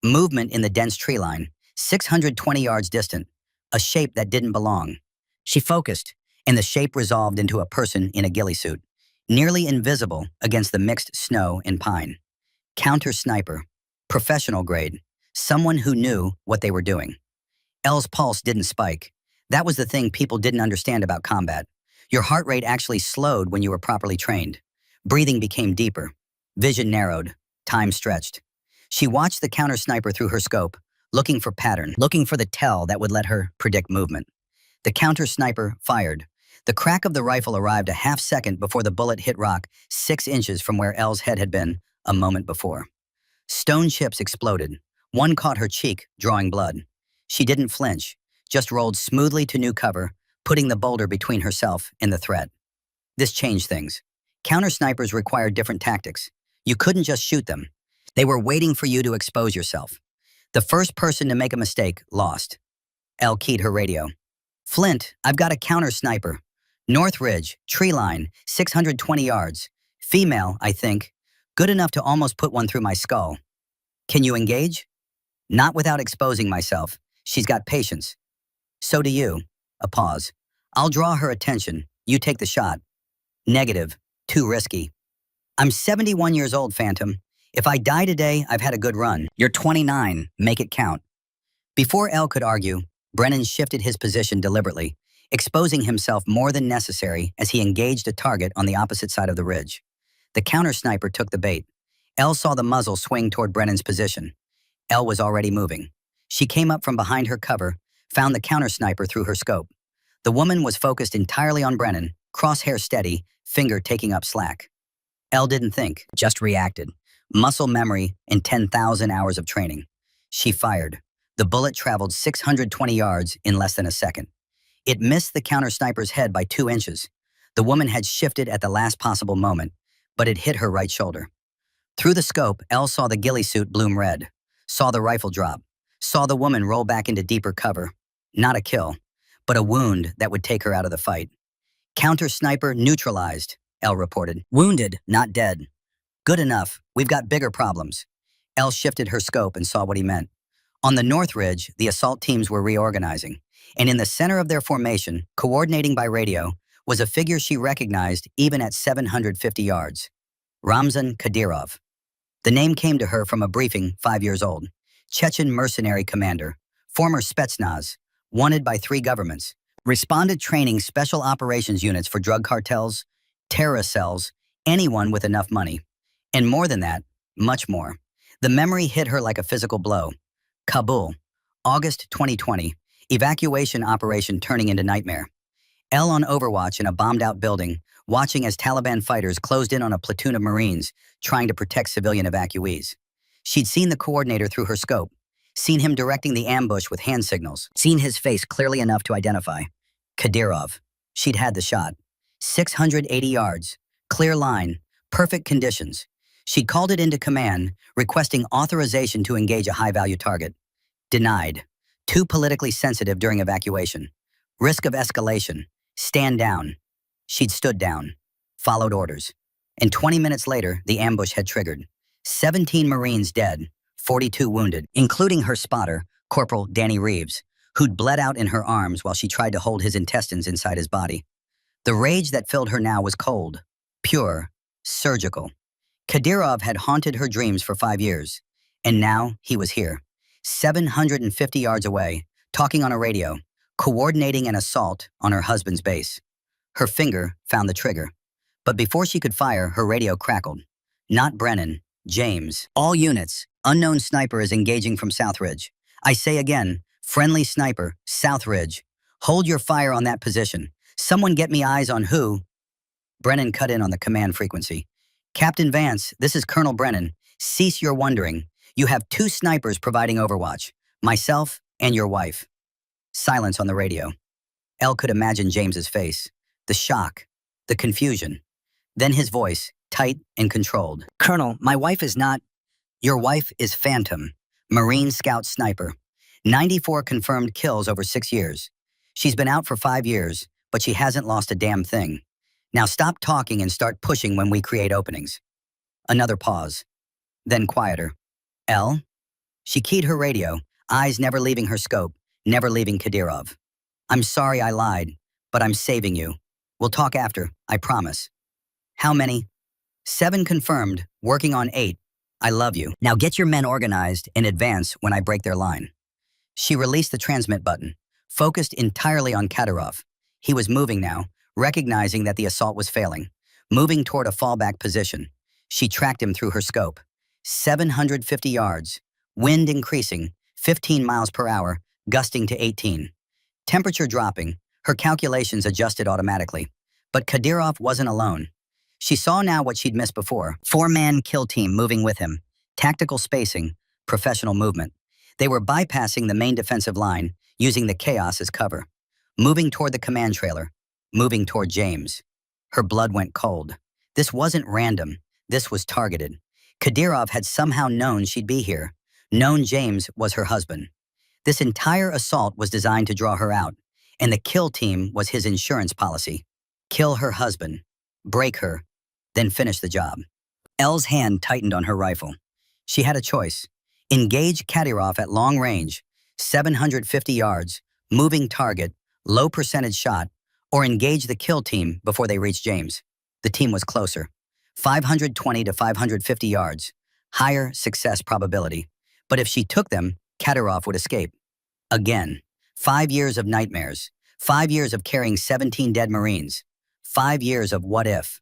Speaker 1: Movement in the dense tree line, 620 yards distant. A shape that didn't belong. She focused, and the shape resolved into a person in a ghillie suit, nearly invisible against the mixed snow and pine. Counter-sniper. Professional grade. Someone who knew what they were doing. Elle's pulse didn't spike. That was the thing people didn't understand about combat. Your heart rate actually slowed when you were properly trained. Breathing became deeper. Vision narrowed. Time stretched. She watched the counter-sniper through her scope, looking for pattern, looking for the tell that would let her predict movement. The counter-sniper fired. The crack of the rifle arrived a half second before the bullet hit rock 6 inches from where Elle's head had been a moment before. Stone chips exploded. One caught her cheek, drawing blood. She didn't flinch, just rolled smoothly to new cover, putting the boulder between herself and the threat. This changed things. Counter-snipers required different tactics. You couldn't just shoot them. They were waiting for you to expose yourself. The first person to make a mistake lost. Elle keyed her radio. Flint, I've got a counter-sniper. North Ridge, tree line, 620 yards. Female, I think. Good enough to almost put one through my skull. Can you engage? Not without exposing myself. She's got patience. So do you. A pause. I'll draw her attention. You take the shot. Negative. Too risky. I'm 71 years old, Phantom. If I die today, I've had a good run. You're 29. Make it count. Before Elle could argue, Brennan shifted his position deliberately, exposing himself more than necessary as he engaged a target on the opposite side of the ridge. The counter-sniper took the bait. Elle saw the muzzle swing toward Brennan's position. Elle was already moving. She came up from behind her cover, found the counter-sniper through her scope. The woman was focused entirely on Brennan, crosshair steady, finger taking up slack. Elle didn't think, just reacted. Muscle memory and 10,000 hours of training. She fired. The bullet traveled 620 yards in less than a second. It missed the counter-sniper's head by 2 inches. The woman had shifted at the last possible moment, but it hit her right shoulder. Through the scope, Elle saw the ghillie suit bloom red, saw the rifle drop, saw the woman roll back into deeper cover. Not a kill, but a wound that would take her out of the fight. Counter-sniper neutralized, Elle reported. Wounded, not dead. Good enough. We've got bigger problems. Elle shifted her scope and saw what he meant. On the North Ridge, the assault teams were reorganizing. And in the center of their formation, coordinating by radio, was a figure she recognized even at 750 yards. Ramzan Kadyrov. The name came to her from a briefing 5 years old. Chechen mercenary commander, former Spetsnaz, wanted by 3 governments, responded training special operations units for drug cartels, terrorist cells, anyone with enough money. And more than that, much more. The memory hit her like a physical blow. Kabul, August 2020, evacuation operation turning into nightmare. Elle on overwatch in a bombed-out building, watching as Taliban fighters closed in on a platoon of Marines trying to protect civilian evacuees. She'd seen the coordinator through her scope, seen him directing the ambush with hand signals, seen his face clearly enough to identify. Kadyrov. She'd had the shot. 680 yards, clear line, perfect conditions. She'd called it into command, requesting authorization to engage a high-value target. Denied. Too politically sensitive during evacuation. Risk of escalation. Stand down. She'd stood down, followed orders. And 20 minutes later, the ambush had triggered. 17 Marines dead, 42 wounded, including her spotter, Corporal Danny Reeves, who'd bled out in her arms while she tried to hold his intestines inside his body. The rage that filled her now was cold, pure, surgical. Kadyrov had haunted her dreams for 5 years, and now he was here, 750 yards away, talking on a radio, coordinating an assault on her husband's base. Her finger found the trigger. But before she could fire, her radio crackled. Not Brennan, James. All units, unknown sniper is engaging from South Ridge. I say again, friendly sniper, South Ridge. Hold your fire on that position. Someone get me eyes on who? Brennan cut in on the command frequency. Captain Vance, this is Colonel Brennan. Cease your wondering. You have 2 snipers providing overwatch, myself and your wife. Silence on the radio. Elle could imagine James's face, the shock, the confusion. Then his voice, tight and controlled. Colonel, my wife is not... Your wife is Phantom, Marine Scout Sniper. 94 confirmed kills over 6 years. She's been out for 5 years, but she hasn't lost a damn thing. Now stop talking and start pushing when we create openings. Another pause. Then quieter. Elle? She keyed her radio, eyes never leaving her scope, never leaving Kadyrov. I'm sorry I lied, but I'm saving you. We'll talk after, I promise. How many? 7 confirmed, working on 8. I love you. Now get your men organized in advance when I break their line. She released the transmit button, focused entirely on Kadyrov. He was moving now, recognizing that the assault was failing, moving toward a fallback position. She tracked him through her scope. 750 yards, wind increasing, 15 miles per hour, gusting to 18. Temperature dropping, her calculations adjusted automatically. But Kadyrov wasn't alone. She saw now what she'd missed before. 4-man kill team moving with him. Tactical spacing, professional movement. They were bypassing the main defensive line, using the chaos as cover. Moving toward the command trailer, moving toward James. Her blood went cold. This wasn't random. This was targeted. Kadyrov had somehow known she'd be here, known James was her husband. This entire assault was designed to draw her out, and the kill team was his insurance policy. Kill her husband, break her, then finish the job. Elle's hand tightened on her rifle. She had a choice. Engage Kadyrov at long range, 750 yards, moving target, low percentage shot, or engage the kill team before they reached James. The team was closer. 520 to 550 yards, higher success probability. But if she took them, Kadyrov would escape. Again, 5 years of nightmares, 5 years of carrying 17 dead Marines, 5 years of what if.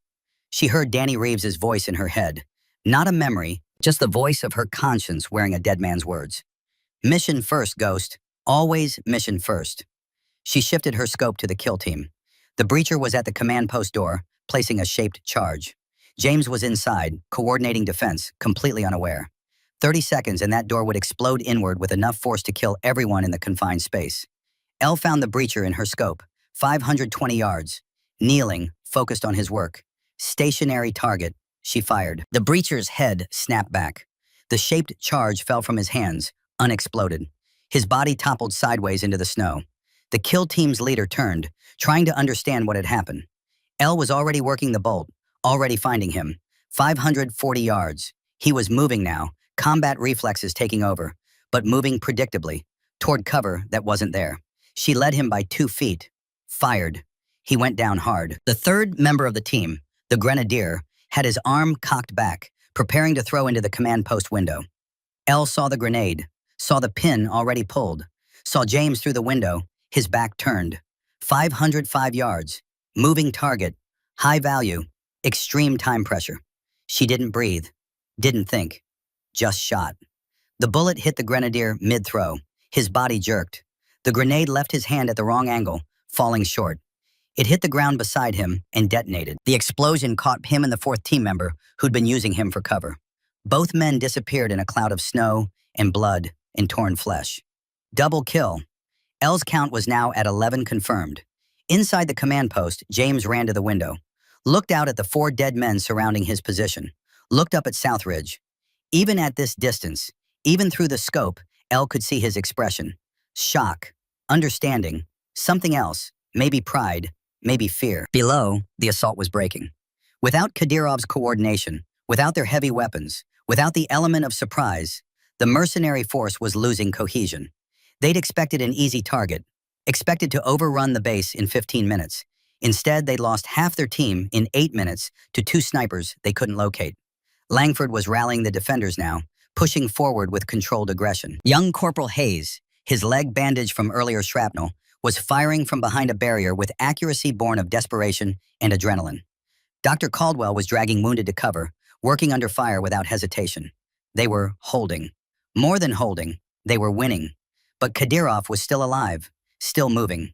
Speaker 1: She heard Danny Reeves's voice in her head, not a memory, just the voice of her conscience wearing a dead man's words. Mission first, Ghost, always mission first. She shifted her scope to the kill team. The breacher was at the command post door, placing a shaped charge. James was inside, coordinating defense, completely unaware. 30 seconds and that door would explode inward with enough force to kill everyone in the confined space. Elle found the breacher in her scope, 520 yards. Kneeling, focused on his work. Stationary target, she fired. The breacher's head snapped back. The shaped charge fell from his hands, unexploded. His body toppled sideways into the snow. The kill team's leader turned, trying to understand what had happened. Elle was already working the bolt, already finding him. 540 yards. He was moving now, combat reflexes taking over, but moving predictably, toward cover that wasn't there. She led him by 2 feet. Fired. He went down hard. The third member of the team, the grenadier, had his arm cocked back, preparing to throw into the command post window. Elle saw the grenade, saw the pin already pulled, saw James through the window, his back turned. 505 yards. Moving target. High value. Extreme time pressure. She didn't breathe. Didn't think. Just shot. The bullet hit the grenadier mid-throw. His body jerked. The grenade left his hand at the wrong angle, falling short. It hit the ground beside him and detonated. The explosion caught him and the 4th team member who'd been using him for cover. Both men disappeared in a cloud of snow and blood and torn flesh. Double kill. Elle's count was now at 11 confirmed. Inside the command post, James ran to the window, looked out at the 4 dead men surrounding his position, looked up at Southridge. Even at this distance, even through the scope, Elle could see his expression. Shock, understanding, something else, maybe pride, maybe fear. Below, the assault was breaking. Without Kadyrov's coordination, without their heavy weapons, without the element of surprise, the mercenary force was losing cohesion. They'd expected an easy target, expected to overrun the base in 15 minutes. Instead, they'd lost half their team in 8 minutes to 2 snipers they couldn't locate. Langford was rallying the defenders now, pushing forward with controlled aggression. Young Corporal Hayes, his leg bandaged from earlier shrapnel, was firing from behind a barrier with accuracy born of desperation and adrenaline. Dr. Caldwell was dragging wounded to cover, working under fire without hesitation. They were holding. More than holding, they were winning. But Kadyrov was still alive, still moving.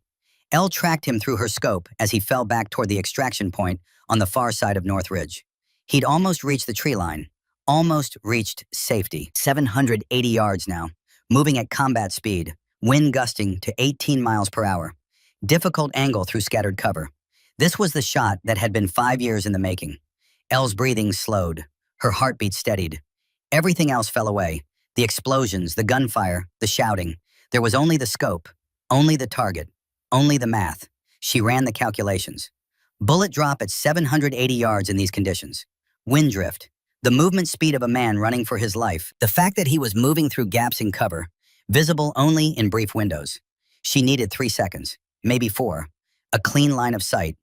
Speaker 1: Elle tracked him through her scope as he fell back toward the extraction point on the far side of North Ridge. He'd almost reached the tree line, almost reached safety. 780 yards now, moving at combat speed, wind gusting to 18 miles per hour. Difficult angle through scattered cover. This was the shot that had been 5 years in the making. Elle's breathing slowed, her heartbeat steadied. Everything else fell away. The explosions, the gunfire, the shouting. There was only the scope, only the target, only the math. She ran the calculations. Bullet drop at 780 yards in these conditions. Wind drift, the movement speed of a man running for his life. The fact that he was moving through gaps in cover, visible only in brief windows. She needed 3 seconds, maybe 4, a clean line of sight,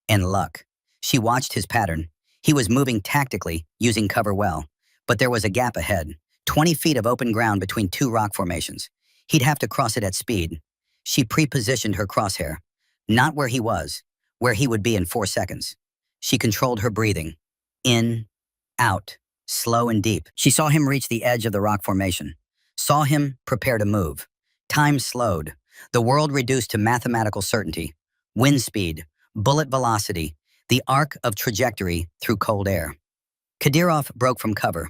Speaker 1: and luck. She watched his pattern. He was moving tactically, using cover well, but there was a gap ahead, 20 feet of open ground between 2 rock formations. He'd have to cross it at speed. She pre-positioned her crosshair, not where he was, where he would be in 4 seconds. She controlled her breathing. In, out, slow and deep. She saw him reach the edge of the rock formation, saw him prepare to move. Time slowed, the world reduced to mathematical certainty. Wind speed, bullet velocity, the arc of trajectory through cold air. Kadyrov broke from cover.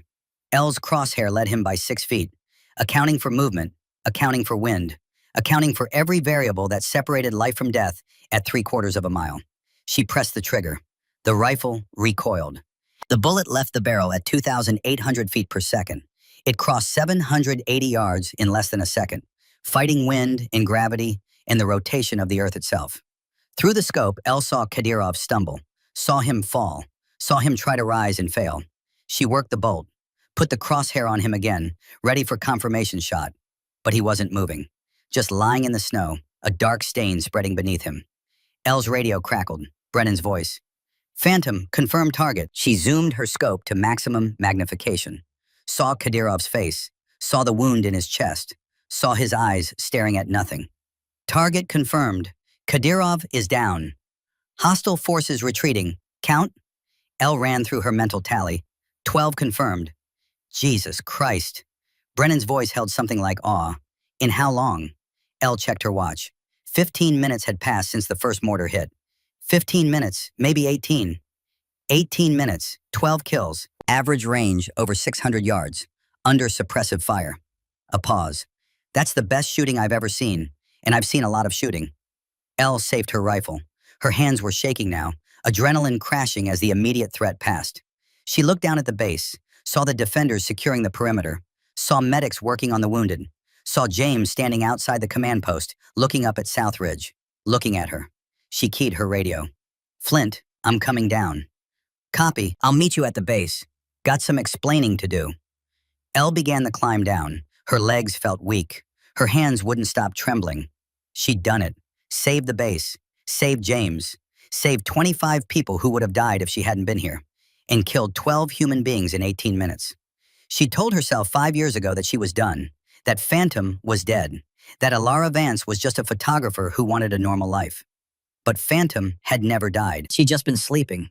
Speaker 1: Elle's crosshair led him by 6 feet, accounting for movement, accounting for wind, accounting for every variable that separated life from death at 3/4 of a mile. She pressed the trigger. The rifle recoiled. The bullet left the barrel at 2,800 feet per second. It crossed 780 yards in less than a second, fighting wind and gravity and the rotation of the earth itself. Through the scope, Elle saw Kadyrov stumble, saw him fall, saw him try to rise and fail. She worked the bolt, put the crosshair on him again, ready for confirmation shot. But he wasn't moving, just lying in the snow, a dark stain spreading beneath him. Elle's radio crackled, Brennan's voice. Phantom, confirmed target. She zoomed her scope to maximum magnification. Saw Kadyrov's face, saw the wound in his chest, saw his eyes staring at nothing. Target confirmed. Kadyrov is down. Hostile forces retreating. Count? Elle ran through her mental tally. 12 confirmed. Jesus Christ. Brennan's voice held something like awe. In how long? Elle checked her watch. 15 minutes had passed since the first mortar hit. 15 minutes, maybe 18. 18 minutes, 12 kills, average range over 600 yards, under suppressive fire. A pause. That's the best shooting I've ever seen, and I've seen a lot of shooting. Elle saved her rifle. Her hands were shaking now, adrenaline crashing as the immediate threat passed. She looked down at the base, saw the defenders securing the perimeter, saw medics working on the wounded, saw James standing outside the command post, looking up at Southridge, looking at her. She keyed her radio. Flint, I'm coming down. Copy, I'll meet you at the base. Got some explaining to do. Elle began the climb down. Her legs felt weak. Her hands wouldn't stop trembling. She'd done it. Saved the base. Saved James. Saved 25 people who would have died if she hadn't been here. And killed 12 human beings in 18 minutes. She told herself 5 years ago that she was done. That Phantom was dead. That Ilara Vance was just a photographer who wanted a normal life. But Phantom had never died. She'd just been sleeping.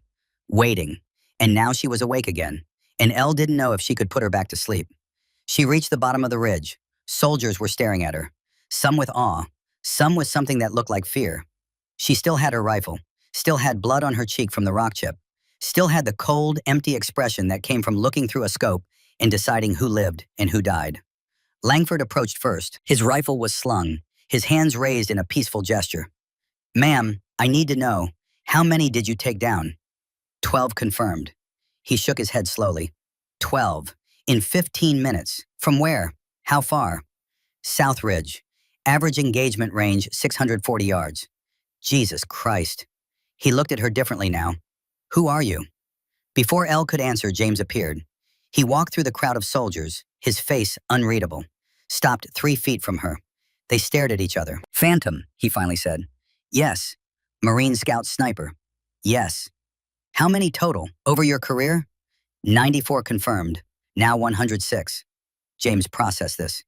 Speaker 1: Waiting. And now she was awake again. And Elle didn't know if she could put her back to sleep. She reached the bottom of the ridge. Soldiers were staring at her. Some with awe. Some with something that looked like fear. She still had her rifle. Still had blood on her cheek from the rock chip. Still had the cold, empty expression that came from looking through a scope and deciding who lived and who died. Langford approached first. His rifle was slung, his hands raised in a peaceful gesture. "Ma'am, I need to know, how many did you take down?" 12 confirmed. He shook his head slowly. 12. In 15 minutes. From where? How far? South Ridge. Average engagement range 640 yards. Jesus Christ. He looked at her differently now. "Who are you?" Before Elle could answer, James appeared. He walked through the crowd of soldiers, his face unreadable. Stopped 3 feet from her. They stared at each other. "Phantom," he finally said. "Yes." "Marine Scout Sniper." "Yes." "How many total? Over your career?" 94 confirmed. Now 106. James processed this.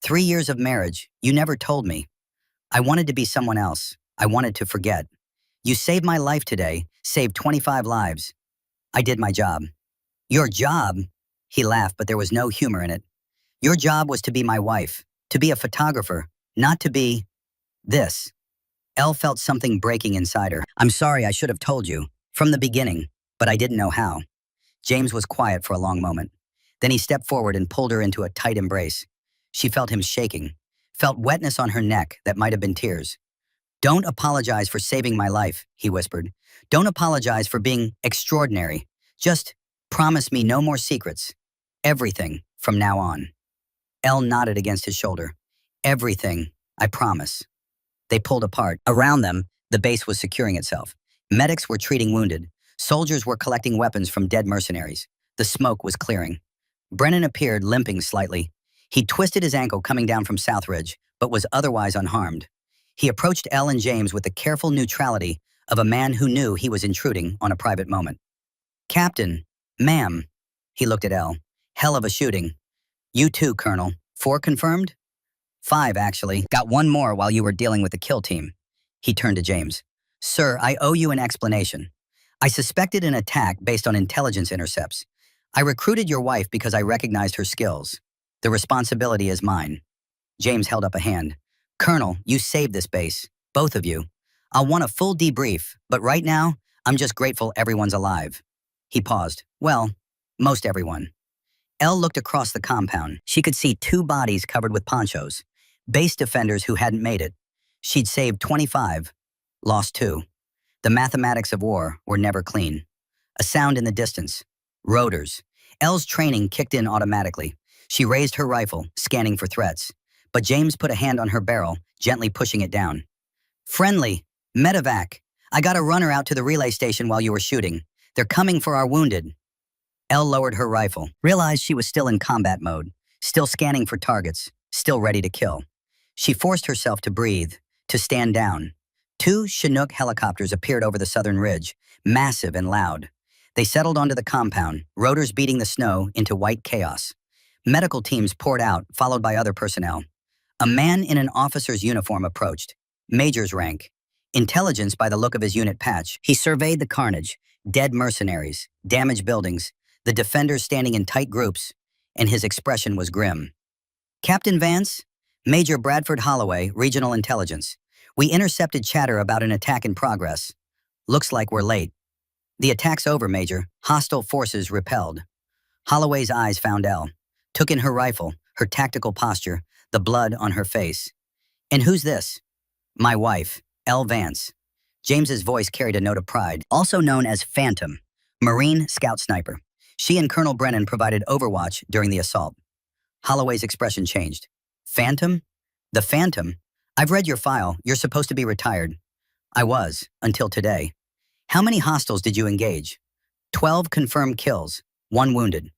Speaker 1: 3 years of marriage. You never told me. I wanted to be someone else. I wanted to forget. You saved my life today, saved 25 lives. I did my job. Your job? He laughed, but there was no humor in it. Your job was to be my wife, to be a photographer, not to be this. Elle felt something breaking inside her. "I'm sorry, I should have told you, from the beginning, but I didn't know how." James was quiet for a long moment. Then he stepped forward and pulled her into a tight embrace. She felt him shaking, felt wetness on her neck that might have been tears. "Don't apologize for saving my life," he whispered. "Don't apologize for being extraordinary. Just promise me no more secrets. Everything from now on." Elle nodded against his shoulder. "Everything, I promise." They pulled apart. Around them, the base was securing itself. Medics were treating wounded. Soldiers were collecting weapons from dead mercenaries. The smoke was clearing. Brennan appeared, limping slightly. He twisted his ankle coming down from Southridge, but was otherwise unharmed. He approached Elle and James with the careful neutrality of a man who knew he was intruding on a private moment. "Captain, ma'am." He looked at Elle. "Hell of a shooting." "You too, Colonel. 4 confirmed?" 5, actually. Got 1 more while you were dealing with the kill team." He turned to James. "Sir, I owe you an explanation. I suspected an attack based on intelligence intercepts. I recruited your wife because I recognized her skills. The responsibility is mine." James held up a hand. "Colonel, you saved this base. Both of you. I'll want a full debrief, but right now, I'm just grateful everyone's alive." He paused. "Well, most everyone." Elle looked across the compound. She could see 2 bodies covered with ponchos. Base defenders who hadn't made it. She'd saved 25, lost 2. The mathematics of war were never clean. A sound in the distance. Rotors. Elle's training kicked in automatically. She raised her rifle, scanning for threats. But James put a hand on her barrel, gently pushing it down. "Friendly. Medevac. I got a runner out to the relay station while you were shooting. They're coming for our wounded." Elle lowered her rifle, realized she was still in combat mode, still scanning for targets, still ready to kill. She forced herself to breathe, to stand down. 2 Chinook helicopters appeared over the southern ridge, massive and loud. They settled onto the compound, rotors beating the snow into white chaos. Medical teams poured out, followed by other personnel. A man in an officer's uniform approached, major's rank. Intelligence by the look of his unit patch. He surveyed the carnage, dead mercenaries, damaged buildings, the defenders standing in tight groups, and his expression was grim. "Captain Vance, Major Bradford Holloway, Regional Intelligence. We intercepted chatter about an attack in progress. Looks like we're late." "The attack's over, Major. Hostile forces repelled." Holloway's eyes found Elle, took in her rifle, her tactical posture, the blood on her face. "And who's this?" "My wife, Elle Vance." James's voice carried a note of pride. "Also known as Phantom, Marine Scout Sniper. She and Colonel Brennan provided overwatch during the assault." Holloway's expression changed. "Phantom? The Phantom? I've read your file. You're supposed to be retired." "I was, until today." "How many hostiles did you engage?" 12 confirmed kills, 1 wounded."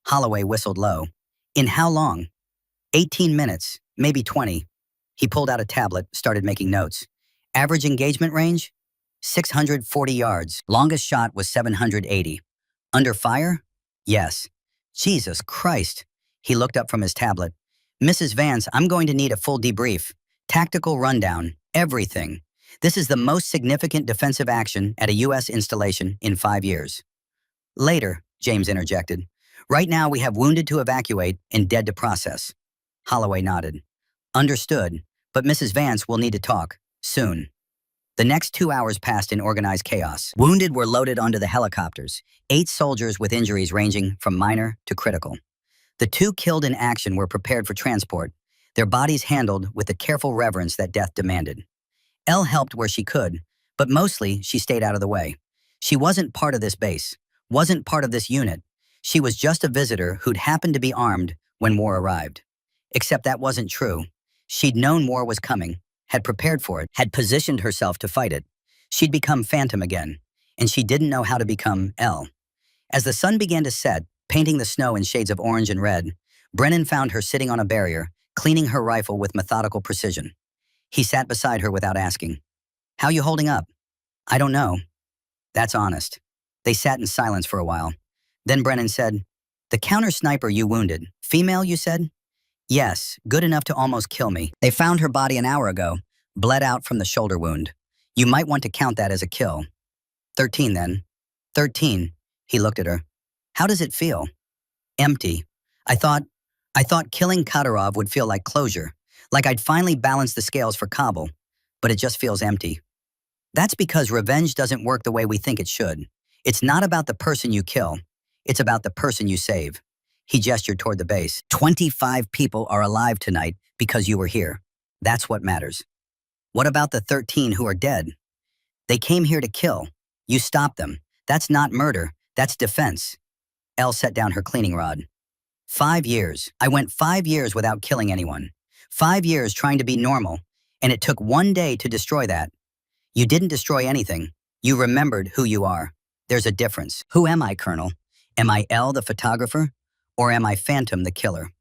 Speaker 1: Holloway whistled low. "In how long?" 18 minutes, maybe 20. He pulled out a tablet, started making notes. Average engagement range? 640 yards. Longest shot was 780. Under fire? Yes. Jesus Christ. He looked up from his tablet. Mrs. Vance, I'm going to need a full debrief. Tactical rundown. Everything. This is the most significant defensive action at a U.S. installation in 5 years. Later, James interjected. Right now we have wounded to evacuate and dead to process. Holloway nodded. Understood, but Mrs. Vance will need to talk, soon. The next 2 hours passed in organized chaos. Wounded were loaded onto the helicopters, 8 soldiers with injuries ranging from minor to critical. The 2 killed in action were prepared for transport, their bodies handled with the careful reverence that death demanded. Elle helped where she could, but mostly she stayed out of the way. She wasn't part of this base, wasn't part of this unit. She was just a visitor who'd happened to be armed when war arrived. Except that wasn't true. She'd known war was coming, had prepared for it, had positioned herself to fight it. She'd become Phantom again, and she didn't know how to become Elle. As the sun began to set, painting the snow in shades of orange and red, Brennan found her sitting on a barrier, cleaning her rifle with methodical precision. He sat beside her without asking. How you holding up? I don't know. That's honest. They sat in silence for a while. Then Brennan said, the counter sniper you wounded, female you said? Yes, good enough to almost kill me. They found her body an hour ago, bled out from the shoulder wound. You might want to count that as a kill. 13 then. 13, he looked at her. How does it feel? Empty. I thought killing Kadyrov would feel like closure, like I'd finally balanced the scales for Kabul, but it just feels empty. That's because revenge doesn't work the way we think it should. It's not about the person you kill. It's about the person you save. He gestured toward the base. 25 people are alive tonight because you were here. That's what matters. What about the 13 who are dead? They came here to kill. You stopped them. That's not murder. That's defense. Elle set down her cleaning rod. 5 years. I went 5 years without killing anyone. 5 years trying to be normal, and it took 1 day to destroy that. You didn't destroy anything. You remembered who you are. There's a difference. Who am I, Colonel? Am I Elle, the photographer? Or am I Phantom, the killer?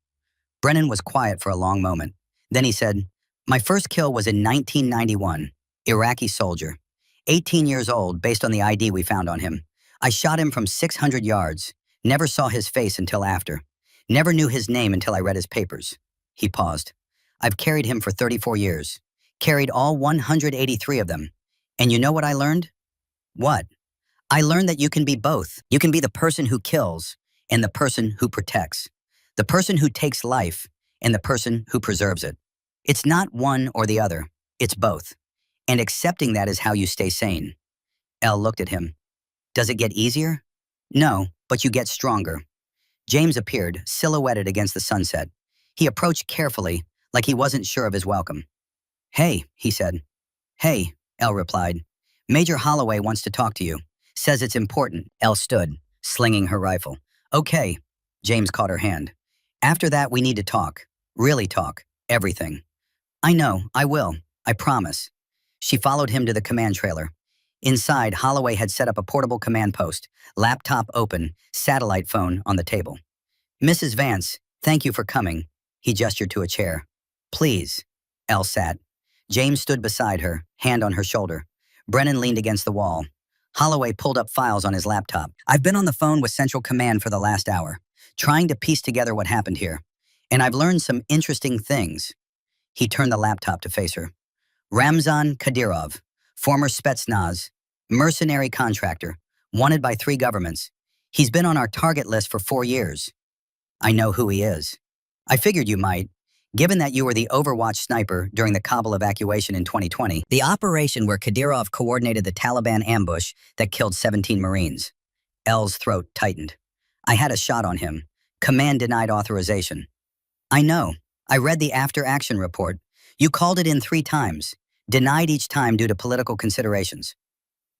Speaker 1: Brennan was quiet for a long moment. Then he said, my first kill was in 1991. Iraqi soldier. 18 years old, based on the ID we found on him. I shot him from 600 yards. Never saw his face until after. Never knew his name until I read his papers. He paused. I've carried him for 34 years. Carried all 183 of them. And you know what I learned? What? I learned that you can be both. You can be the person who kills and the person who protects. The person who takes life and the person who preserves it. It's not one or the other. It's both. And accepting that is how you stay sane. Elle looked at him. Does it get easier? No, but you get stronger. James appeared, silhouetted against the sunset. He approached carefully, like he wasn't sure of his welcome. Hey, he said. Hey, Elle replied. Major Holloway wants to talk to you. Says it's important. Elle stood, slinging her rifle. Okay. James caught her hand. After that, we need to talk. Really talk. Everything. I know. I will. I promise. She followed him to the command trailer. Inside, Holloway had set up a portable command post, laptop open, satellite phone on the table. Mrs. Vance, thank you for coming. He gestured to a chair. Please. Elle sat. James stood beside her, hand on her shoulder. Brennan leaned against the wall. Holloway pulled up files on his laptop. I've been on the phone with Central Command for the last hour, trying to piece together what happened here. And I've learned some interesting things. He turned the laptop to face her. Ramzan Kadyrov, former Spetsnaz, mercenary contractor, wanted by 3 governments. He's been on our target list for 4 years. I know who he is. I figured you might, given that you were the Overwatch sniper during the Kabul evacuation in 2020, the operation where Kadyrov coordinated the Taliban ambush that killed 17 Marines. Elle's throat tightened. I had a shot on him. Command denied authorization. I know. I read the after-action report. You called it in 3 times. Denied each time due to political considerations.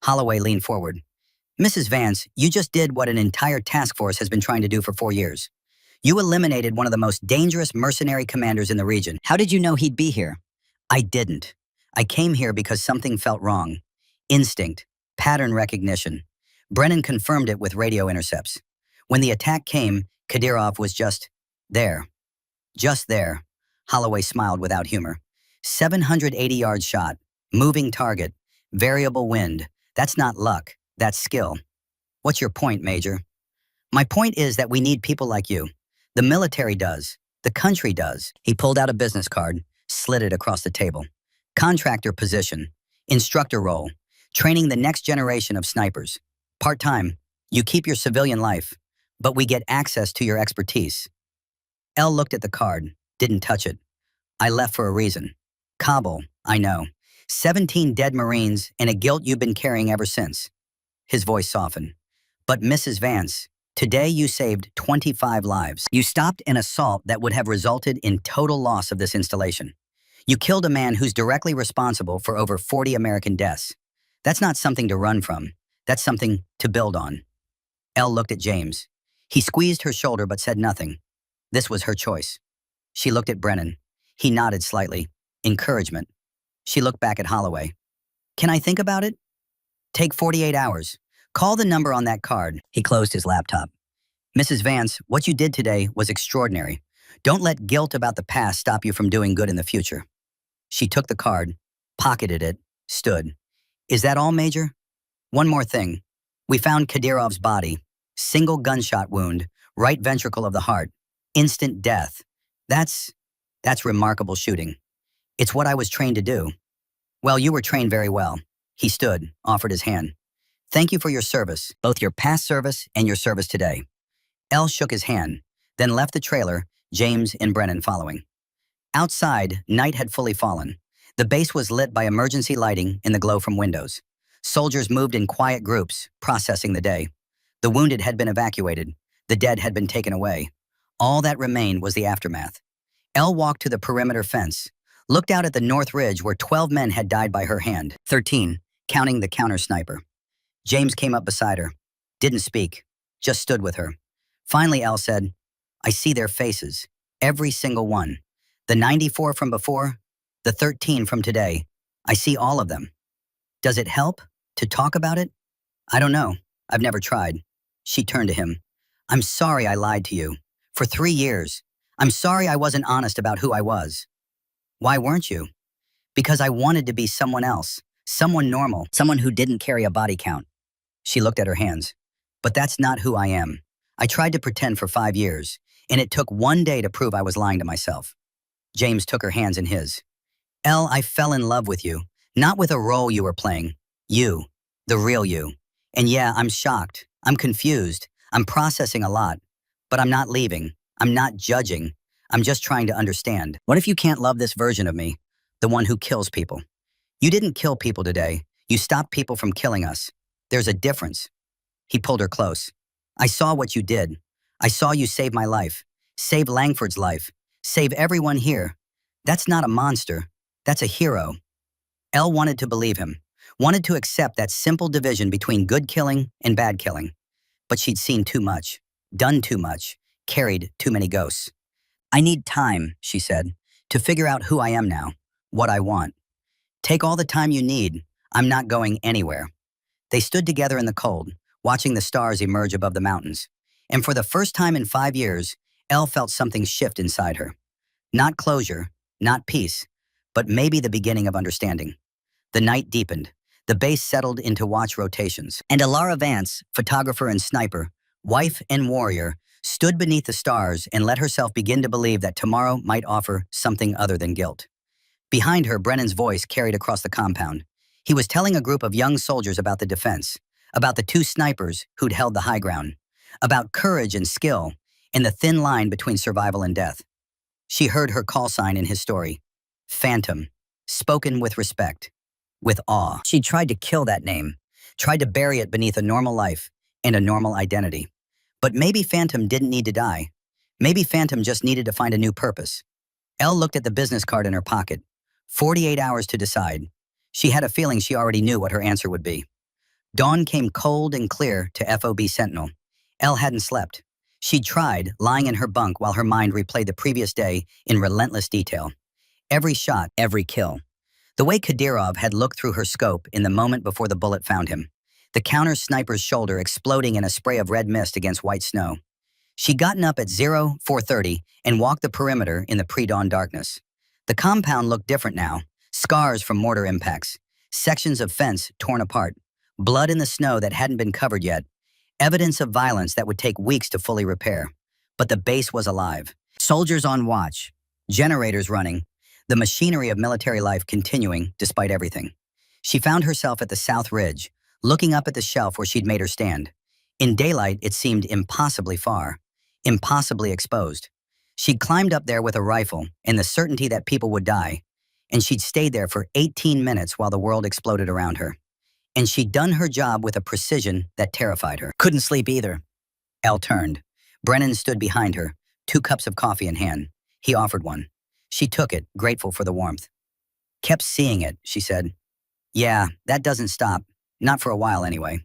Speaker 1: Holloway leaned forward. Mrs. Vance, you just did what an entire task force has been trying to do for 4 years. You eliminated one of the most dangerous mercenary commanders in the region. How did you know he'd be here? I didn't. I came here because something felt wrong. Instinct. Pattern recognition. Brennan confirmed it with radio intercepts. When the attack came, Kadyrov was just there. Just there. Holloway smiled without humor. 780-yard shot, moving target, variable wind. That's not luck, that's skill. What's your point, Major? My point is that we need people like you. The military does. The country does. He pulled out a business card, slid it across the table. Contractor position, instructor role, training the next generation of snipers. Part-time, you keep your civilian life, but we get access to your expertise. Elle looked at the card, didn't touch it. I left for a reason. Kabul, I know. 17 dead Marines and a guilt you've been carrying ever since. His voice softened. But Mrs. Vance, today you saved 25 lives. You stopped an assault that would have resulted in total loss of this installation. You killed a man who's directly responsible for over 40 American deaths. That's not something to run from. That's something to build on. Elle looked at James. He squeezed her shoulder but said nothing. This was her choice. She looked at Brennan. He nodded slightly. Encouragement. She looked back at Holloway. Can I think about it? Take 48 hours. Call the number on that card. He closed his laptop. Mrs. Vance, what you did today was extraordinary. Don't let guilt about the past stop you from doing good in the future. She took the card, pocketed it, stood. Is that all, Major? One more thing. We found Kadyrov's body. Single gunshot wound, right ventricle of the heart. Instant death. That's remarkable shooting. It's what I was trained to do. Well, you were trained very well. He stood, offered his hand. Thank you for your service, both your past service and your service today. Elle shook his hand, then left the trailer, James and Brennan following. Outside, night had fully fallen. The base was lit by emergency lighting in the glow from windows. Soldiers moved in quiet groups, processing the day. The wounded had been evacuated. The dead had been taken away. All that remained was the aftermath. Elle walked to the perimeter fence, looked out at the north ridge where 12 men had died by her hand, 13, counting the counter-sniper. James came up beside her, didn't speak, just stood with her. Finally, Elle said, I see their faces, every single one. The 94 from before, the 13 from today. I see all of them. Does it help to talk about it? I don't know. I've never tried. She turned to him. I'm sorry I lied to you. For 3 years. I'm sorry I wasn't honest about who I was. Why weren't you? Because I wanted to be someone else, someone normal, someone who didn't carry a body count. She looked at her hands. But that's not who I am. I tried to pretend for 5 years, and it took one day to prove I was lying to myself. James took her hands in his. Elle, I fell in love with you, not with a role you were playing. You, the real you. And yeah, I'm shocked. I'm confused. I'm processing a lot. But I'm not leaving. I'm not judging. I'm just trying to understand. What if you can't love this version of me, the one who kills people? You didn't kill people today. You stopped people from killing us. There's a difference. He pulled her close. I saw what you did. I saw you save my life, save Langford's life, save everyone here. That's not a monster. That's a hero. Elle wanted to believe him, wanted to accept that simple division between good killing and bad killing. But she'd seen too much, done too much, carried too many ghosts. I need time, she said, to figure out who I am now, what I want. Take all the time you need. I'm not going anywhere. They stood together in the cold, watching the stars emerge above the mountains. And for the first time in 5 years, Elle felt something shift inside her. Not closure, not peace, but maybe the beginning of understanding. The night deepened. The base settled into watch rotations. And Elara Vance, photographer and sniper, wife and warrior, stood beneath the stars and let herself begin to believe that tomorrow might offer something other than guilt. Behind her, Brennan's voice carried across the compound. He was telling a group of young soldiers about the defense, about the 2 snipers who'd held the high ground, about courage and skill, and the thin line between survival and death. She heard her call sign in his story, Phantom, spoken with respect, with awe. She tried to kill that name, tried to bury it beneath a normal life and a normal identity. But maybe Phantom didn't need to die. Maybe Phantom just needed to find a new purpose. Elle looked at the business card in her pocket. 48 hours to decide. She had a feeling she already knew what her answer would be. Dawn came cold and clear to FOB Sentinel. Elle hadn't slept. She'd tried, lying in her bunk while her mind replayed the previous day in relentless detail. Every shot, every kill. The way Kadyrov had looked through her scope in the moment before the bullet found him. The counter-sniper's shoulder exploding in a spray of red mist against white snow. She'd gotten up at 04:30 and walked the perimeter in the pre-dawn darkness. The compound looked different now. Scars from mortar impacts, sections of fence torn apart, blood in the snow that hadn't been covered yet, evidence of violence that would take weeks to fully repair. But the base was alive. Soldiers on watch, generators running, the machinery of military life continuing despite everything. She found herself at the South Ridge, looking up at the shelf where she'd made her stand. In daylight, it seemed impossibly far, impossibly exposed. She'd climbed up there with a rifle in the certainty that people would die, and she'd stayed there for 18 minutes while the world exploded around her. And she'd done her job with a precision that terrified her. Couldn't sleep either. Elle turned. Brennan stood behind her, 2 cups of coffee in hand. He offered one. She took it, grateful for the warmth. Kept seeing it, she said. Yeah, that doesn't stop. Not for a while anyway.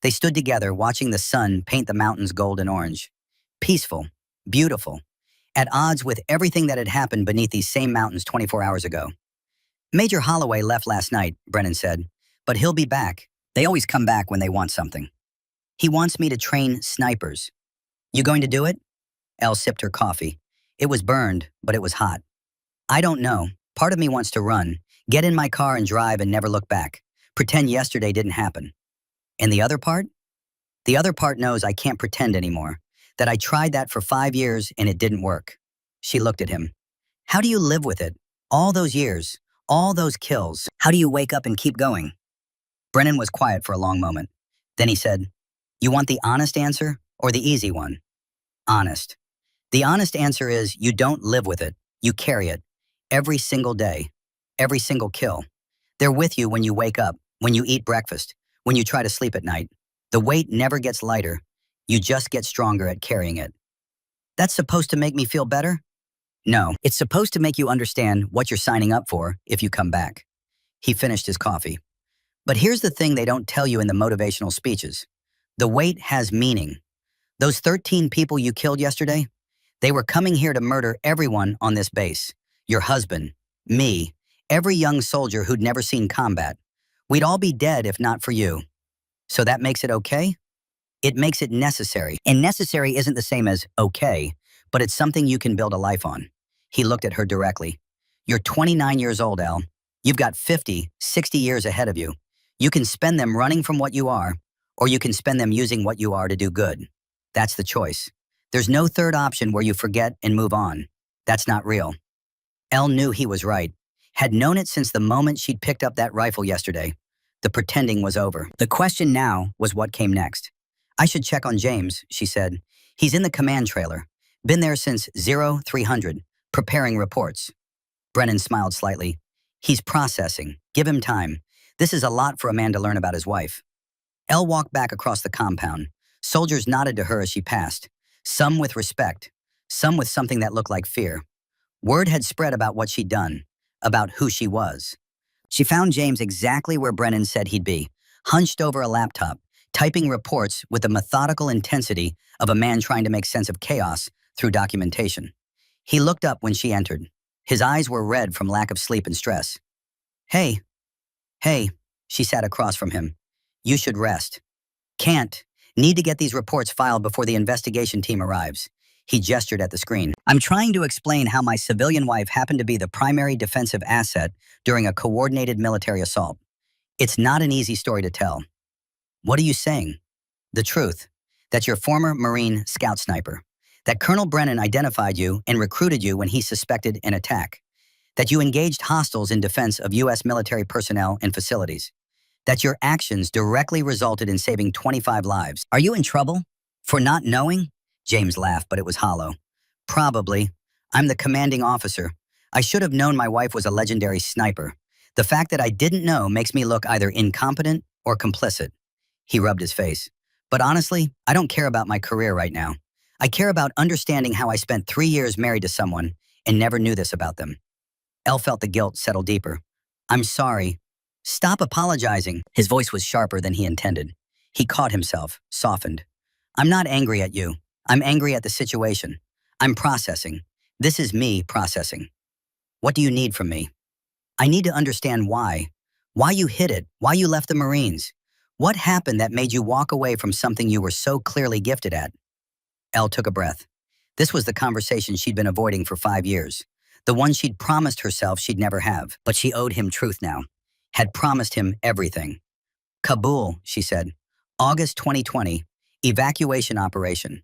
Speaker 1: They stood together, watching the sun paint the mountains gold and orange. Peaceful, beautiful, at odds with everything that had happened beneath these same mountains 24 hours ago. Major Holloway left last night, Brennan said, but he'll be back. They always come back when they want something. He wants me to train snipers. You going to do it? Elle sipped her coffee. It was burned, but it was hot. I don't know. Part of me wants to run, get in my car and drive and never look back. Pretend yesterday didn't happen. And the other part? The other part knows I can't pretend anymore, that I tried that for 5 years and it didn't work. She looked at him. How do you live with it? All those years, all those kills. How do you wake up and keep going? Brennan was quiet for a long moment. Then he said, you want the honest answer or the easy one? Honest. The honest answer is you don't live with it. You carry it. Every single day. Every single kill. They're with you when you wake up, when you eat breakfast, when you try to sleep at night. The weight never gets lighter. You just get stronger at carrying it. That's supposed to make me feel better? No, it's supposed to make you understand what you're signing up for if you come back. He finished his coffee. But here's the thing they don't tell you in the motivational speeches. The weight has meaning. Those 13 people you killed yesterday, they were coming here to murder everyone on this base. Your husband, me, every young soldier who'd never seen combat. We'd all be dead if not for you. So that makes it okay? It makes it necessary. And necessary isn't the same as okay, but it's something you can build a life on. He looked at her directly. You're 29 years old, Elle. You've got 50, 60 years ahead of you. You can spend them running from what you are, or you can spend them using what you are to do good. That's the choice. There's no third option where you forget and move on. That's not real. Elle knew he was right, had known it since the moment she'd picked up that rifle yesterday. The pretending was over. The question now was what came next. I should check on James, she said. He's in the command trailer. Been there since 0300, preparing reports. Brennan smiled slightly. He's processing. Give him time. This is a lot for a man to learn about his wife. Elle walked back across the compound. Soldiers nodded to her as she passed, some with respect, some with something that looked like fear. Word had spread about what she'd done, about who she was. She found James exactly where Brennan said he'd be, hunched over a laptop, typing reports with the methodical intensity of a man trying to make sense of chaos through documentation. He looked up when she entered. His eyes were red from lack of sleep and stress. Hey, she sat across from him. You should rest. Can't. Need to get these reports filed before the investigation team arrives. He gestured at the screen. I'm trying to explain how my civilian wife happened to be the primary defensive asset during a coordinated military assault. It's not an easy story to tell. What are you saying? The truth. That you're former Marine scout sniper. That Colonel Brennan identified you and recruited you when he suspected an attack. That you engaged hostiles in defense of U.S. military personnel and facilities. That your actions directly resulted in saving 25 lives. Are you in trouble? For not knowing? James laughed, but it was hollow. Probably. I'm the commanding officer. I should have known my wife was a legendary sniper. The fact that I didn't know makes me look either incompetent or complicit. He rubbed his face. But honestly, I don't care about my career right now. I care about understanding how I spent 3 years married to someone and never knew this about them. Elle felt the guilt settle deeper. I'm sorry. Stop apologizing. His voice was sharper than he intended. He caught himself, softened. I'm not angry at you. I'm angry at the situation. I'm processing. This is me processing. What do you need from me? I need to understand why. Why you hid it, why you left the Marines. What happened that made you walk away from something you were so clearly gifted at? Elle took a breath. This was the conversation she'd been avoiding for 5 years. the one she'd promised herself she'd never have. But she owed him truth now, had promised him everything. Kabul, she said, August 2020, evacuation operation.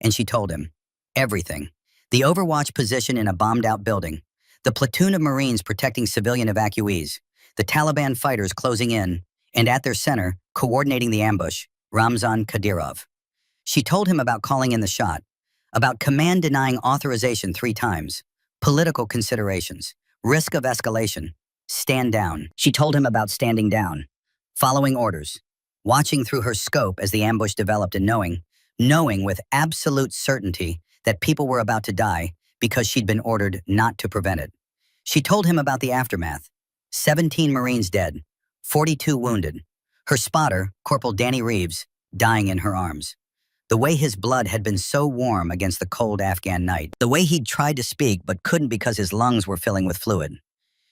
Speaker 1: And she told him everything. The Overwatch position in a bombed-out building, the platoon of Marines protecting civilian evacuees, the Taliban fighters closing in, and at their center, coordinating the ambush, Ramzan Kadyrov. She told him about calling in the shot, about command denying authorization 3 times, political considerations, risk of escalation, stand down. She told him about standing down, following orders, watching through her scope as the ambush developed and knowing with absolute certainty that people were about to die because she'd been ordered not to prevent it. She told him about the aftermath. 17 Marines dead, 42 wounded. Her spotter, Corporal Danny Reeves, dying in her arms. The way his blood had been so warm against the cold Afghan night. The way he'd tried to speak but couldn't because his lungs were filling with fluid.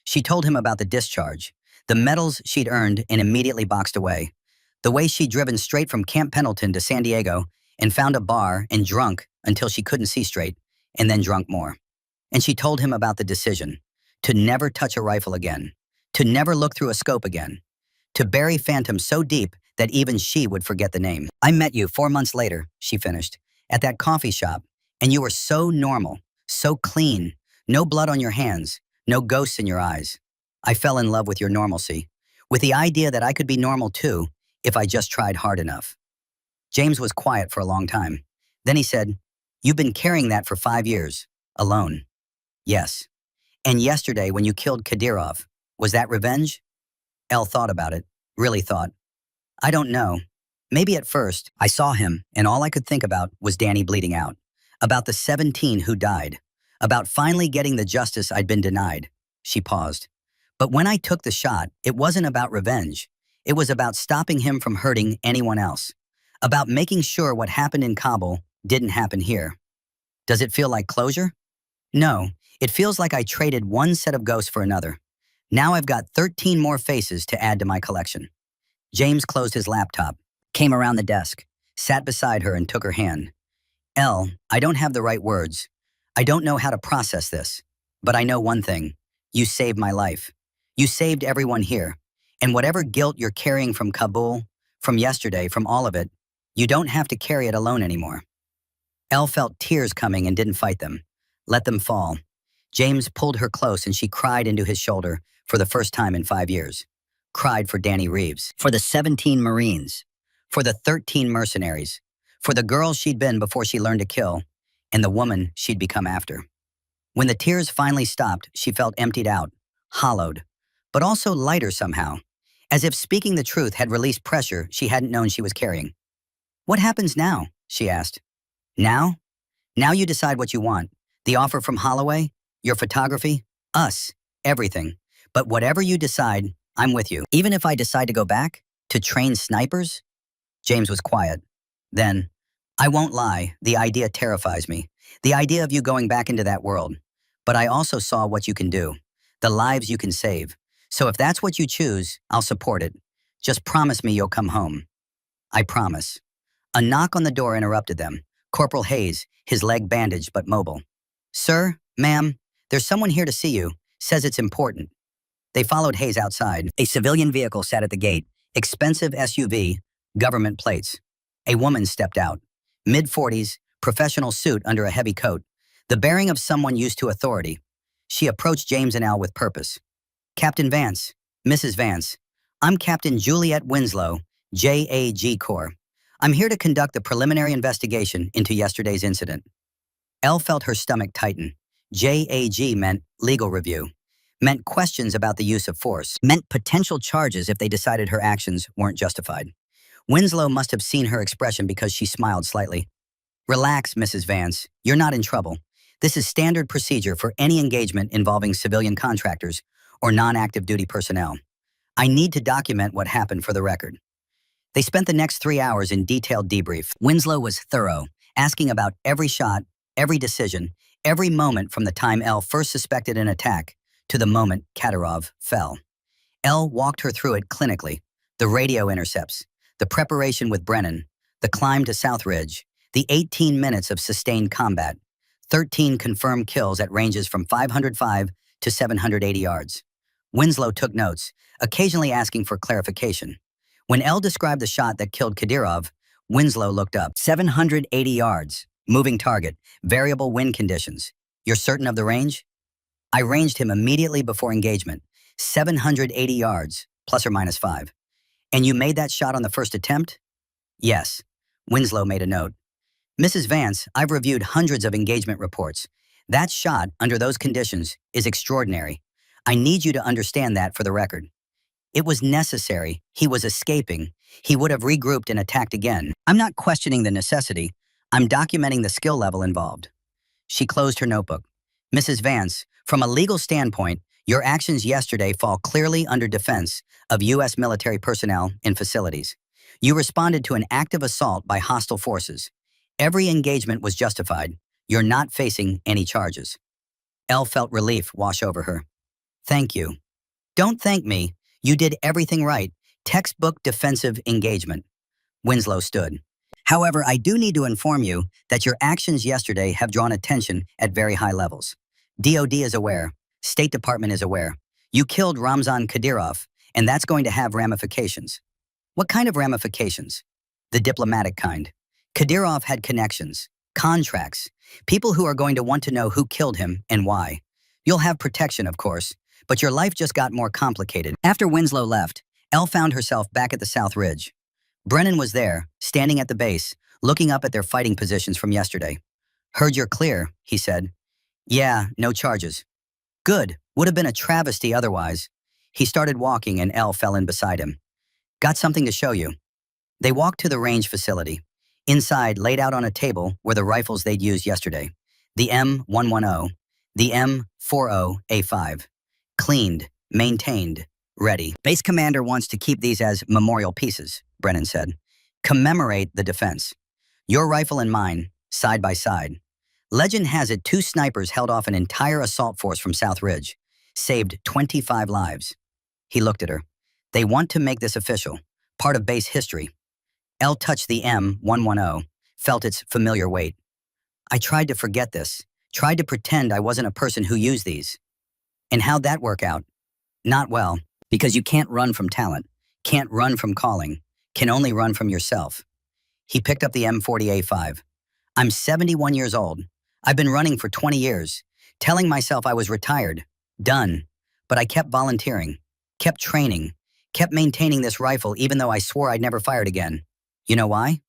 Speaker 1: She told him about the discharge, the medals she'd earned and immediately boxed away. The way she'd driven straight from Camp Pendleton to San Diego and found a bar and drunk until she couldn't see straight, and then drunk more. And she told him about the decision to never touch a rifle again, to never look through a scope again, to bury Phantom so deep that even she would forget the name. I met you 4 months later, she finished, at that coffee shop, and you were so normal, so clean, no blood on your hands, no ghosts in your eyes. I fell in love with your normalcy, with the idea that I could be normal too if I just tried hard enough. James was quiet for a long time. Then he said, "You've been carrying that for 5 years, alone." "Yes. And yesterday when you killed Kadyrov, was that revenge?" Elle thought about it, really thought. "I don't know. Maybe at first, I saw him, and all I could think about was Danny bleeding out. About the 17 who died. About finally getting the justice I'd been denied." She paused. "But when I took the shot, it wasn't about revenge. It was about stopping him from hurting anyone else. About making sure what happened in Kabul didn't happen here." "Does it feel like closure?" "No. It feels like I traded one set of ghosts for another. Now I've got 13 more faces to add to my collection." James closed his laptop, came around the desk, sat beside her and took her hand. "Elle, I don't have the right words. I don't know how to process this. But I know one thing. You saved my life. You saved everyone here. And whatever guilt you're carrying from Kabul, from yesterday, from all of it, you don't have to carry it alone anymore." Elle felt tears coming and didn't fight them. Let them fall. James pulled her close and she cried into his shoulder for the first time in 5 years. Cried for Danny Reeves, for the 17 Marines, for the 13 mercenaries, for the girl she'd been before she learned to kill, and the woman she'd become after. When the tears finally stopped, she felt emptied out, hollowed, but also lighter somehow, as if speaking the truth had released pressure she hadn't known she was carrying. "What happens now?" she asked. "Now? Now you decide what you want. The offer from Holloway, your photography, us, everything. But whatever you decide, I'm with you. Even if I decide to go back, to train snipers?" James was quiet. Then, "I won't lie, the idea terrifies me. The idea of you going back into that world. But I also saw what you can do, the lives you can save. So if that's what you choose, I'll support it. Just promise me you'll come home." "I promise." A knock on the door interrupted them. Corporal Hayes, his leg bandaged but mobile. "Sir, ma'am, there's someone here to see you. Says it's important." They followed Hayes outside. A civilian vehicle sat at the gate. Expensive SUV, government plates. A woman stepped out. Mid-40s, professional suit under a heavy coat. The bearing of someone used to authority. She approached James and Al with purpose. "Captain Vance, Mrs. Vance, I'm Captain Juliet Winslow, JAG Corps. I'm here to conduct the preliminary investigation into yesterday's incident." Elle felt her stomach tighten. JAG meant legal review. Meant questions about the use of force. Meant potential charges if they decided her actions weren't justified. Winslow must have seen her expression because she smiled slightly. "Relax, Mrs. Vance. You're not in trouble. This is standard procedure for any engagement involving civilian contractors or non-active duty personnel. I need to document what happened for the record." They spent the next 3 hours in detailed debrief. Winslow was thorough, asking about every shot, every decision, every moment from the time Elle first suspected an attack to the moment Kadyrov fell. Elle walked her through it clinically. The radio intercepts, the preparation with Brennan, the climb to South Ridge, the 18 minutes of sustained combat, 13 confirmed kills at ranges from 505 to 780 yards. Winslow took notes, occasionally asking for clarification. When L described the shot that killed Kadyrov, Winslow looked up. 780 yards. Moving target. Variable wind conditions. You're certain of the range? I ranged him immediately before engagement. 780 yards, plus or minus 5. And you made that shot on the first attempt? Yes. Winslow made a note. Mrs. Vance, I've reviewed hundreds of engagement reports. That shot, under those conditions, is extraordinary. I need you to understand that for the record. It was necessary. He was escaping. He would have regrouped and attacked again. I'm not questioning the necessity. I'm documenting the skill level involved. She closed her notebook. Mrs. Vance, from a legal standpoint, your actions yesterday fall clearly under defense of U.S. military personnel and facilities. You responded to an active assault by hostile forces. Every engagement was justified. You're not facing any charges. Elle felt relief wash over her. Thank you. Don't thank me. You did everything right. Textbook defensive engagement. Winslow stood. However, I do need to inform you that your actions yesterday have drawn attention at very high levels. DOD is aware. State Department is aware. You killed Ramzan Kadyrov, and that's going to have ramifications. What kind of ramifications? The diplomatic kind. Kadyrov had connections, contracts, people who are going to want to know who killed him and why. You'll have protection, of course, but your life just got more complicated. After Winslow left, Elle found herself back at the South Ridge. Brennan was there, standing at the base, looking up at their fighting positions from yesterday. Heard you're clear, he said. Yeah, no charges. Good, would have been a travesty otherwise. He started walking and Elle fell in beside him. Got something to show you. They walked to the range facility. Inside, laid out on a table, were the rifles they'd used yesterday. The M110, the M40A5. Cleaned, maintained, ready. Base commander wants to keep these as memorial pieces, Brennan said. Commemorate the defense. Your rifle and mine, side by side. Legend has it 2 snipers held off an entire assault force from South Ridge. Saved 25 lives. He looked at her. They want to make this official, part of base history. Elle touched the M110, felt its familiar weight. I tried to forget this, tried to pretend I wasn't a person who used these. And how'd that work out? Not well, because you can't run from talent, can't run from calling, can only run from yourself. He picked up the M40A5. I'm 71 years old. I've been running for 20 years, telling myself I was retired, done. But I kept volunteering, kept training, kept maintaining this rifle even though I swore I'd never fired again. You know why?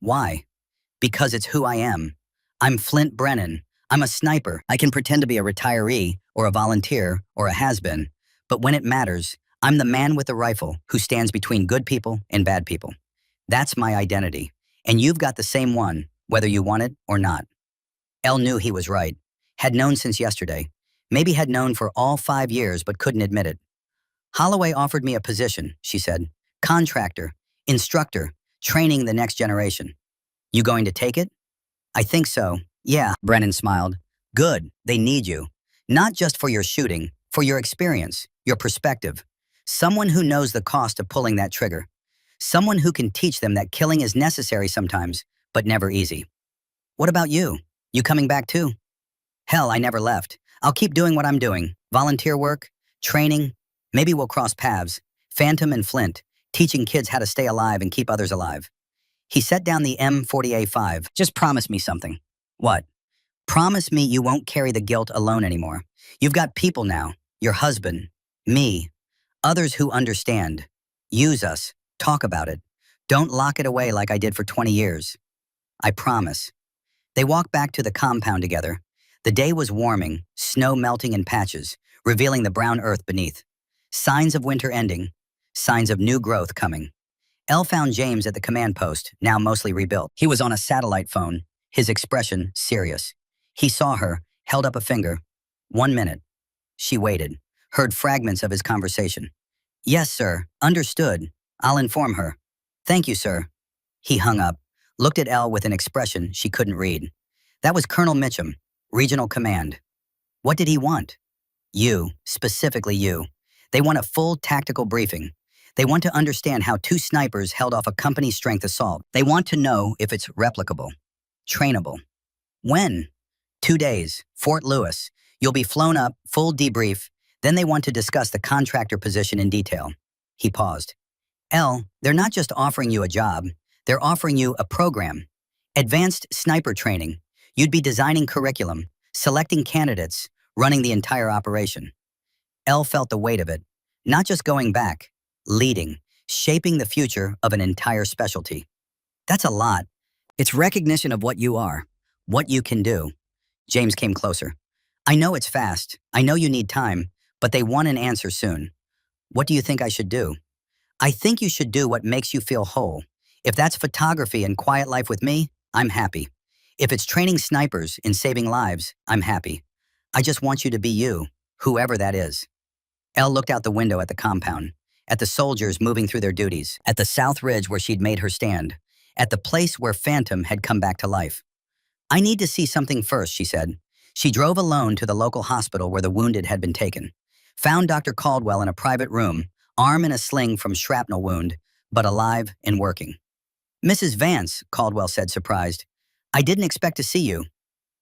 Speaker 1: Why? Because it's who I am. I'm Flint Brennan. I'm a sniper. I can pretend to be a retiree or a volunteer or a has-been, but when it matters, I'm the man with the rifle who stands between good people and bad people. That's my identity, and you've got the same one, whether you want it or not. Elle knew he was right, had known since yesterday, maybe had known for all 5 years but couldn't admit it. Holloway offered me a position, she said. Contractor, instructor, training the next generation. You going to take it? I think so. Yeah, Brennan smiled. Good, they need you. Not just for your shooting, for your experience, your perspective. Someone who knows the cost of pulling that trigger. Someone who can teach them that killing is necessary sometimes, but never easy. What about you? You coming back too? Hell, I never left. I'll keep doing what I'm doing. Volunteer work, training. Maybe we'll cross paths. Phantom and Flint, teaching kids how to stay alive and keep others alive. He set down the M40A5. Just promise me something. What? Promise me you won't carry the guilt alone anymore. You've got people now. Your husband, me, others who understand. Use us. Talk about it. Don't lock it away like I did for 20 years. I promise. They walked back to the compound together. The day was warming, snow melting in patches, revealing the brown earth beneath. Signs of winter ending, signs of new growth coming. Elle found James at the command post, now mostly rebuilt. He was on a satellite phone, his expression serious. He saw her, held up a finger. 1 minute. She waited, heard fragments of his conversation. Yes, sir. Understood. I'll inform her. Thank you, sir. He hung up, looked at Elle with an expression she couldn't read. That was Colonel Mitchum, Regional Command. What did he want? You, specifically you. They want a full tactical briefing. They want to understand how 2 snipers held off a company-strength assault. They want to know if it's replicable, trainable. When? 2 days, Fort Lewis. You'll be flown up, full debrief, then they want to discuss the contractor position in detail. He paused. They're not just offering you a job, they're offering you a program. Advanced sniper training. You'd be designing curriculum, selecting candidates, running the entire operation. Felt the weight of it. Not just going back, leading, shaping the future of an entire specialty. That's a lot. It's recognition of what you are, what you can do. James came closer. I know it's fast. I know you need time, but they want an answer soon. What do you think I should do? I think you should do what makes you feel whole. If that's photography and quiet life with me, I'm happy. If it's training snipers and saving lives, I'm happy. I just want you to be you, whoever that is. Looked out the window at the compound, at the soldiers moving through their duties, at the South Ridge where she'd made her stand, at the place where Phantom had come back to life. I need to see something first, she said. She drove alone to the local hospital where the wounded had been taken. Found Dr. Caldwell in a private room, arm in a sling from shrapnel wound, but alive and working. Mrs. Vance, Caldwell said, surprised. I didn't expect to see you.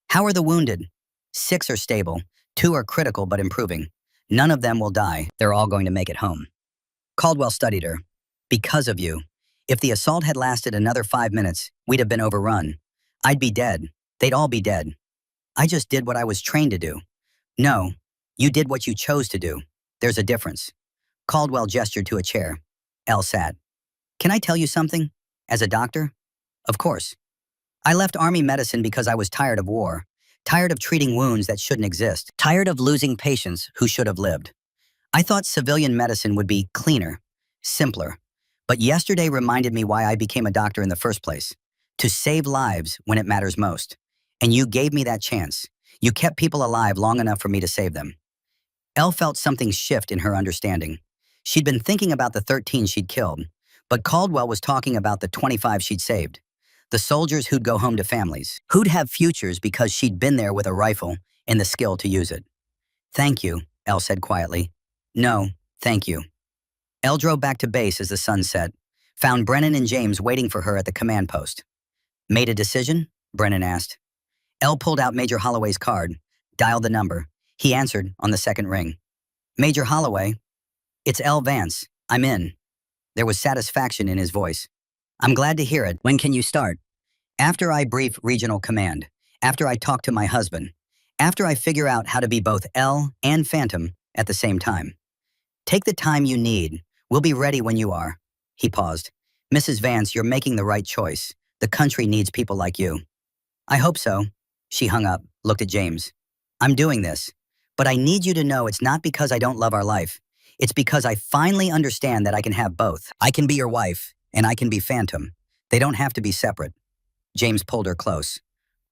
Speaker 1: How are the wounded? 6 are stable, 2 are critical but improving. None of them will die. They're all going to make it home. Caldwell studied her. Because of you. If the assault had lasted another 5 minutes, we'd have been overrun. I'd be dead. They'd all be dead. I just did what I was trained to do. No, you did what you chose to do. There's a difference. Caldwell gestured to a chair. Sat. Can I tell you something? As a doctor? Of course. I left Army medicine because I was tired of war, tired of treating wounds that shouldn't exist, tired of losing patients who should have lived. I thought civilian medicine would be cleaner, simpler. But yesterday reminded me why I became a doctor in the first place. To save lives when it matters most. And you gave me that chance. You kept people alive long enough for me to save them. Felt something shift in her understanding. She'd been thinking about the 13 she'd killed, but Caldwell was talking about the 25 she'd saved. The soldiers who'd go home to families, who'd have futures because she'd been there with a rifle and the skill to use it. Thank you, said quietly. No, thank you. Drove back to base as the sun set, found Brennan and James waiting for her at the command post. Made a decision? Brennan asked. Pulled out Major Holloway's card, dialed the number. He answered on the second ring. Major Holloway, it's Vance. I'm in. There was satisfaction in his voice. I'm glad to hear it. When can you start? After I brief regional command, after I talk to my husband, after I figure out how to be both and Phantom at the same time. Take the time you need. We'll be ready when you are. He paused. Mrs. Vance, you're making the right choice. The country needs people like you. I hope so. She hung up, looked at James. I'm doing this, but I need you to know it's not because I don't love our life. It's because I finally understand that I can have both. I can be your wife, and I can be Phantom. They don't have to be separate. James pulled her close.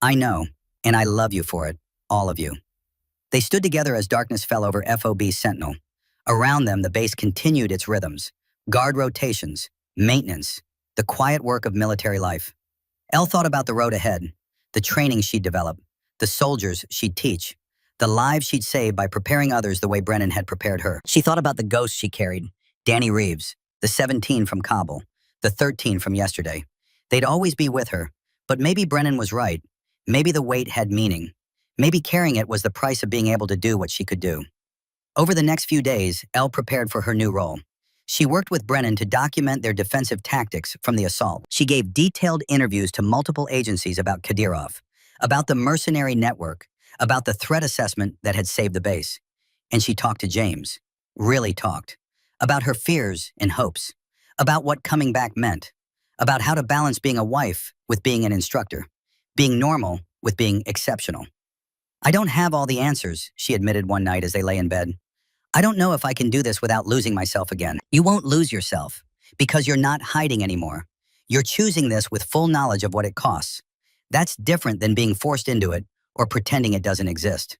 Speaker 1: I know, and I love you for it, all of you. They stood together as darkness fell over FOB Sentinel. Around them, the base continued its rhythms, guard rotations, maintenance, the quiet work of military life. Thought about the road ahead, the training she'd develop, the soldiers she'd teach, the lives she'd save by preparing others the way Brennan had prepared her. She thought about the ghosts she carried, Danny Reeves, the 17 from Kabul, the 13 from yesterday. They'd always be with her, but maybe Brennan was right. Maybe the weight had meaning. Maybe carrying it was the price of being able to do what she could do. Over the next few days, prepared for her new role. She worked with Brennan to document their defensive tactics from the assault. She gave detailed interviews to multiple agencies about Kadyrov, about the mercenary network, about the threat assessment that had saved the base. And she talked to James, really talked, about her fears and hopes, about what coming back meant, about how to balance being a wife with being an instructor, being normal with being exceptional. I don't have all the answers, she admitted one night as they lay in bed. I don't know if I can do this without losing myself again. You won't lose yourself, because you're not hiding anymore. You're choosing this with full knowledge of what it costs. That's different than being forced into it or pretending it doesn't exist.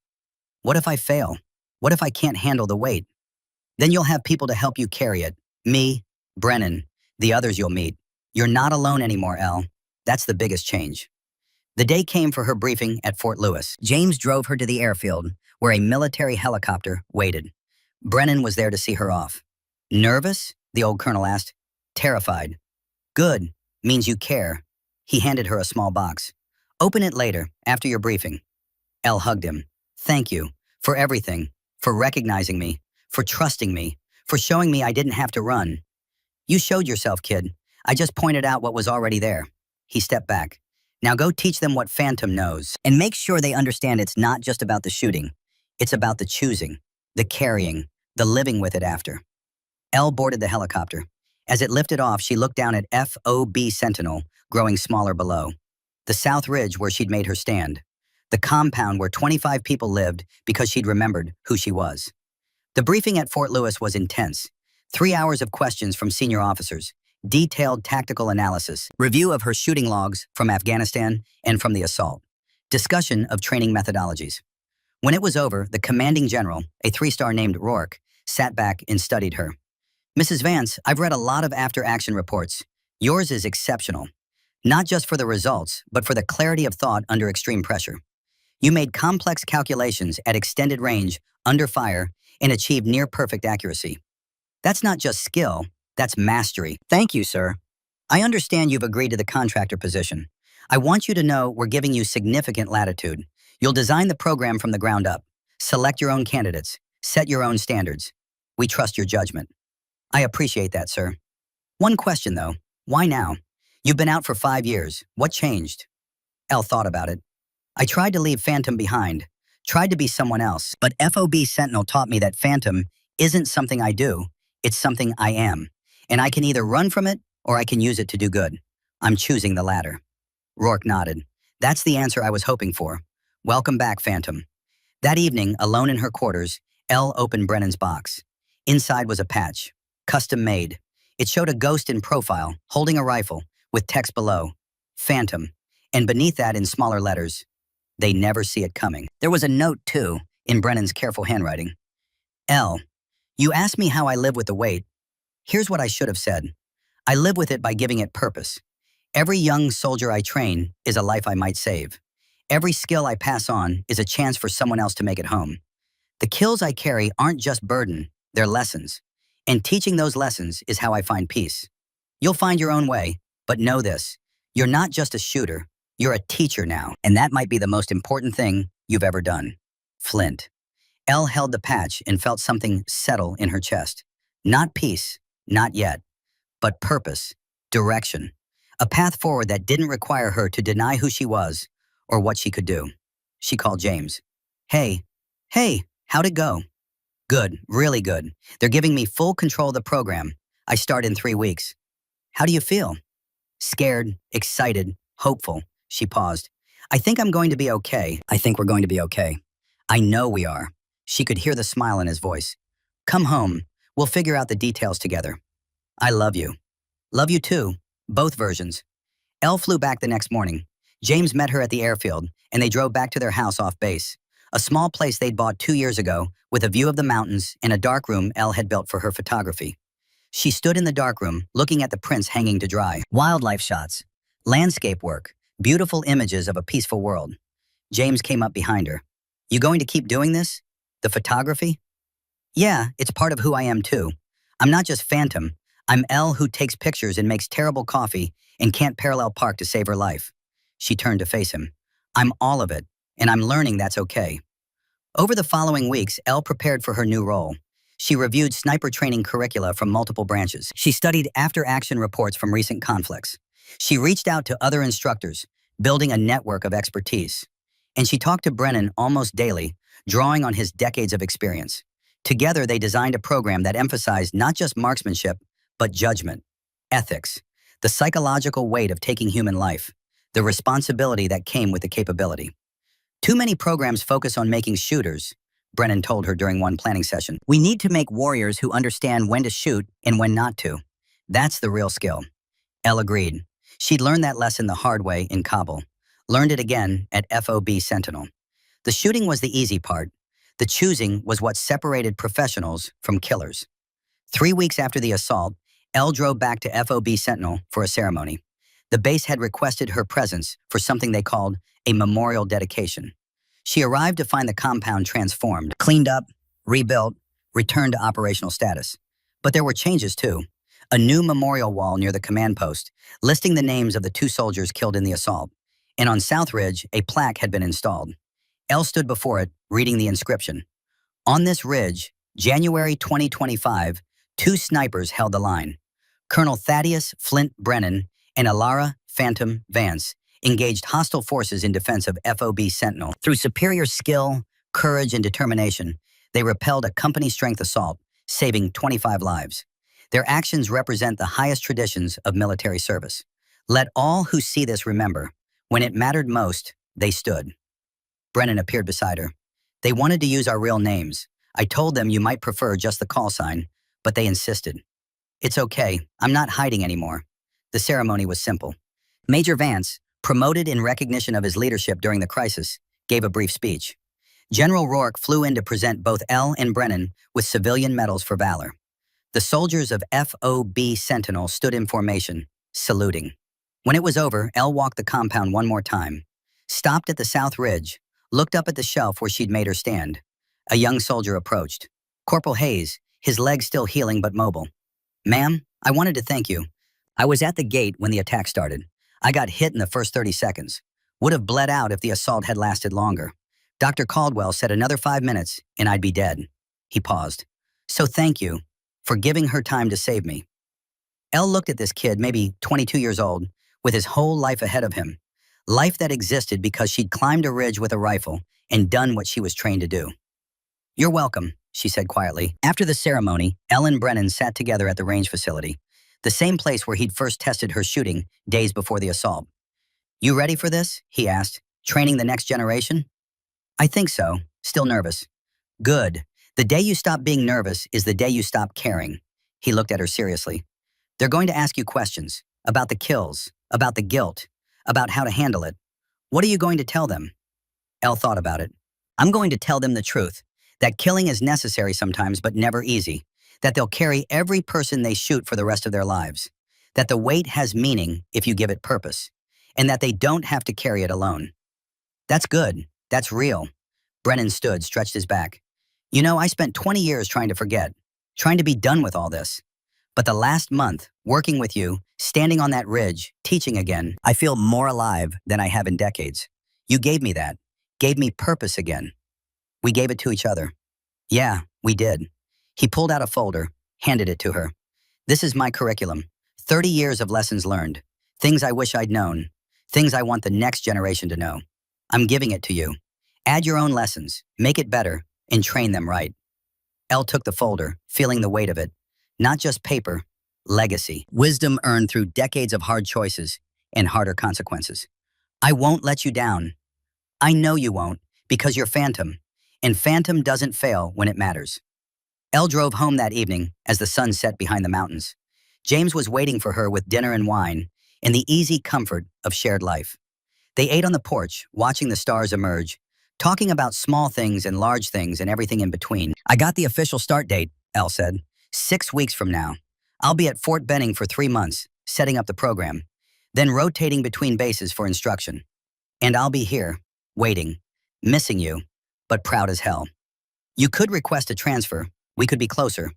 Speaker 1: What if I fail? What if I can't handle the weight? Then you'll have people to help you carry it. Me, Brennan, the others you'll meet. You're not alone anymore, That's the biggest change. The day came for her briefing at Fort Lewis. James drove her to the airfield, where a military helicopter waited. Brennan was there to see her off. Nervous? The old colonel asked. Terrified. Good. Means you care. He handed her a small box. Open it later, after your briefing. Elle hugged him. Thank you. For everything. For recognizing me. For trusting me. For showing me I didn't have to run. You showed yourself, kid. I just pointed out what was already there. He stepped back. Now go teach them what Phantom knows. And make sure they understand it's not just about the shooting. It's about the choosing, the carrying, the living with it after. Elle boarded the helicopter. As it lifted off, she looked down at FOB Sentinel, growing smaller below. The South Ridge where she'd made her stand. The compound where 25 people lived because she'd remembered who she was. The briefing at Fort Lewis was intense. 3 hours of questions from senior officers, detailed tactical analysis, review of her shooting logs from Afghanistan and from the assault, discussion of training methodologies. When it was over, the commanding general, a 3-star named Rourke, sat back and studied her. Mrs. Vance, I've read a lot of after-action reports. Yours is exceptional. Not just for the results, but for the clarity of thought under extreme pressure. You made complex calculations at extended range, under fire, and achieved near-perfect accuracy. That's not just skill, that's mastery. Thank you, sir. I understand you've agreed to the contractor position. I want you to know we're giving you significant latitude. You'll design the program from the ground up. Select your own candidates. Set your own standards. We trust your judgment. I appreciate that, sir. One question, though. Why now? You've been out for 5 years. What changed? Elle thought about it. I tried to leave Phantom behind. Tried to be someone else. But FOB Sentinel taught me that Phantom isn't something I do. It's something I am. And I can either run from it or I can use it to do good. I'm choosing the latter. Rourke nodded. That's the answer I was hoping for. Welcome back, Phantom. That evening, alone in her quarters, Elle opened Brennan's box. Inside was a patch, custom made. It showed a ghost in profile, holding a rifle, with text below, Phantom, and beneath that in smaller letters, they never see it coming. There was a note, too, in Brennan's careful handwriting. Elle, you asked me how I live with the weight. Here's what I should have said. I live with it by giving it purpose. Every young soldier I train is a life I might save. Every skill I pass on is a chance for someone else to make it home. The kills I carry aren't just burden, they're lessons. And teaching those lessons is how I find peace. You'll find your own way, but know this. You're not just a shooter, you're a teacher now, and that might be the most important thing you've ever done. Flint. Elle held the patch and felt something settle in her chest. Not peace, not yet, but purpose, direction. A path forward that didn't require her to deny who she was or what she could do. She called James. Hey, how'd it go? Good, really good. They're giving me full control of the program. I start in 3 weeks. How do you feel? Scared, excited, hopeful. She paused. I think I'm going to be okay. I think we're going to be okay. I know we are. She could hear the smile in his voice. Come home. We'll figure out the details together. I love you. Love you too. Both versions. Elle flew back the next morning. James met her at the airfield, and they drove back to their house off base. A small place they'd bought 2 years ago, with a view of the mountains and a dark room Elle had built for her photography. She stood in the dark room, looking at the prints hanging to dry. Wildlife shots, landscape work, beautiful images of a peaceful world. James came up behind her. You going to keep doing this? The photography? Yeah, it's part of who I am too. I'm not just Phantom. I'm Elle who takes pictures and makes terrible coffee and can't parallel park to save her life. She turned to face him. I'm all of it, and I'm learning that's okay. Over the following weeks, Elle prepared for her new role. She reviewed sniper training curricula from multiple branches. She studied after-action reports from recent conflicts. She reached out to other instructors, building a network of expertise. And she talked to Brennan almost daily, drawing on his decades of experience. Together, they designed a program that emphasized not just marksmanship, but judgment, ethics, the psychological weight of taking human life, the responsibility that came with the capability. Too many programs focus on making shooters, Brennan told her during one planning session. We need to make warriors who understand when to shoot and when not to. That's the real skill. Elle agreed. She'd learned that lesson the hard way in Kabul, learned it again at FOB Sentinel. The shooting was the easy part. The choosing was what separated professionals from killers. 3 weeks after the assault, Elle drove back to FOB Sentinel for a ceremony. The base had requested her presence for something they called a memorial dedication. She arrived to find the compound transformed, cleaned up, rebuilt, returned to operational status. But there were changes too. A new memorial wall near the command post, listing the names of the 2 soldiers killed in the assault. And on South Ridge, a plaque had been installed. Elle stood before it, reading the inscription. On this ridge, January 2025, two snipers held the line. Colonel Thaddeus Flint Brennan and Elara Phantom Vance engaged hostile forces in defense of FOB Sentinel. Through superior skill, courage, and determination, they repelled a company-strength assault, saving 25 lives. Their actions represent the highest traditions of military service. Let all who see this remember, when it mattered most, they stood. Brennan appeared beside her. They wanted to use our real names. I told them you might prefer just the call sign, but they insisted. It's okay, I'm not hiding anymore. The ceremony was simple. Major Vance, promoted in recognition of his leadership during the crisis, gave a brief speech. General Rourke flew in to present both Elle and Brennan with civilian medals for valor. The soldiers of FOB Sentinel stood in formation, saluting. When it was over, Elle walked the compound one more time, stopped at the south ridge, looked up at the shelf where she'd made her stand. A young soldier approached. Corporal Hayes, his legs still healing but mobile. Ma'am, I wanted to thank you. I was at the gate when the attack started. I got hit in the first 30 seconds. Would have bled out if the assault had lasted longer. Dr. Caldwell said another 5 minutes and I'd be dead. He paused. So thank you for giving her time to save me. Elle looked at this kid, maybe 22 years old, with his whole life ahead of him. Life that existed because she'd climbed a ridge with a rifle and done what she was trained to do. You're welcome, she said quietly. After the ceremony, Elle and Brennan sat together at the range facility, the same place where he'd first tested her shooting days before the assault. You ready for this? He asked. Training the next generation? I think so. Still nervous. Good. The day you stop being nervous is the day you stop caring. He looked at her seriously. They're going to ask you questions about the kills, about the guilt, about how to handle it. What are you going to tell them? Elle thought about it. I'm going to tell them the truth, that killing is necessary sometimes but never easy, that they'll carry every person they shoot for the rest of their lives, that the weight has meaning if you give it purpose, and that they don't have to carry it alone. That's good. That's real. Brennan stood, stretched his back. You know, I spent 20 years trying to forget, trying to be done with all this. But the last month, working with you, standing on that ridge, teaching again, I feel more alive than I have in decades. You gave me that, gave me purpose again. We gave it to each other. Yeah, we did. He pulled out a folder, handed it to her. This is my curriculum. 30 years of lessons learned. Things I wish I'd known. Things I want the next generation to know. I'm giving it to you. Add your own lessons, make it better, and train them right. Elle took the folder, feeling the weight of it. Not just paper, legacy. Wisdom earned through decades of hard choices and harder consequences. I won't let you down. I know you won't, because you're Phantom, and Phantom doesn't fail when it matters. Elle drove home that evening as the sun set behind the mountains. James was waiting for her with dinner and wine and the easy comfort of shared life. They ate on the porch, watching the stars emerge, talking about small things and large things and everything in between. I got the official start date, Elle said. 6 weeks from now. I'll be at Fort Benning for 3 months, setting up the program, then rotating between bases for instruction. And I'll be here, waiting, missing you, but proud as hell. You could request a transfer. We could be closer.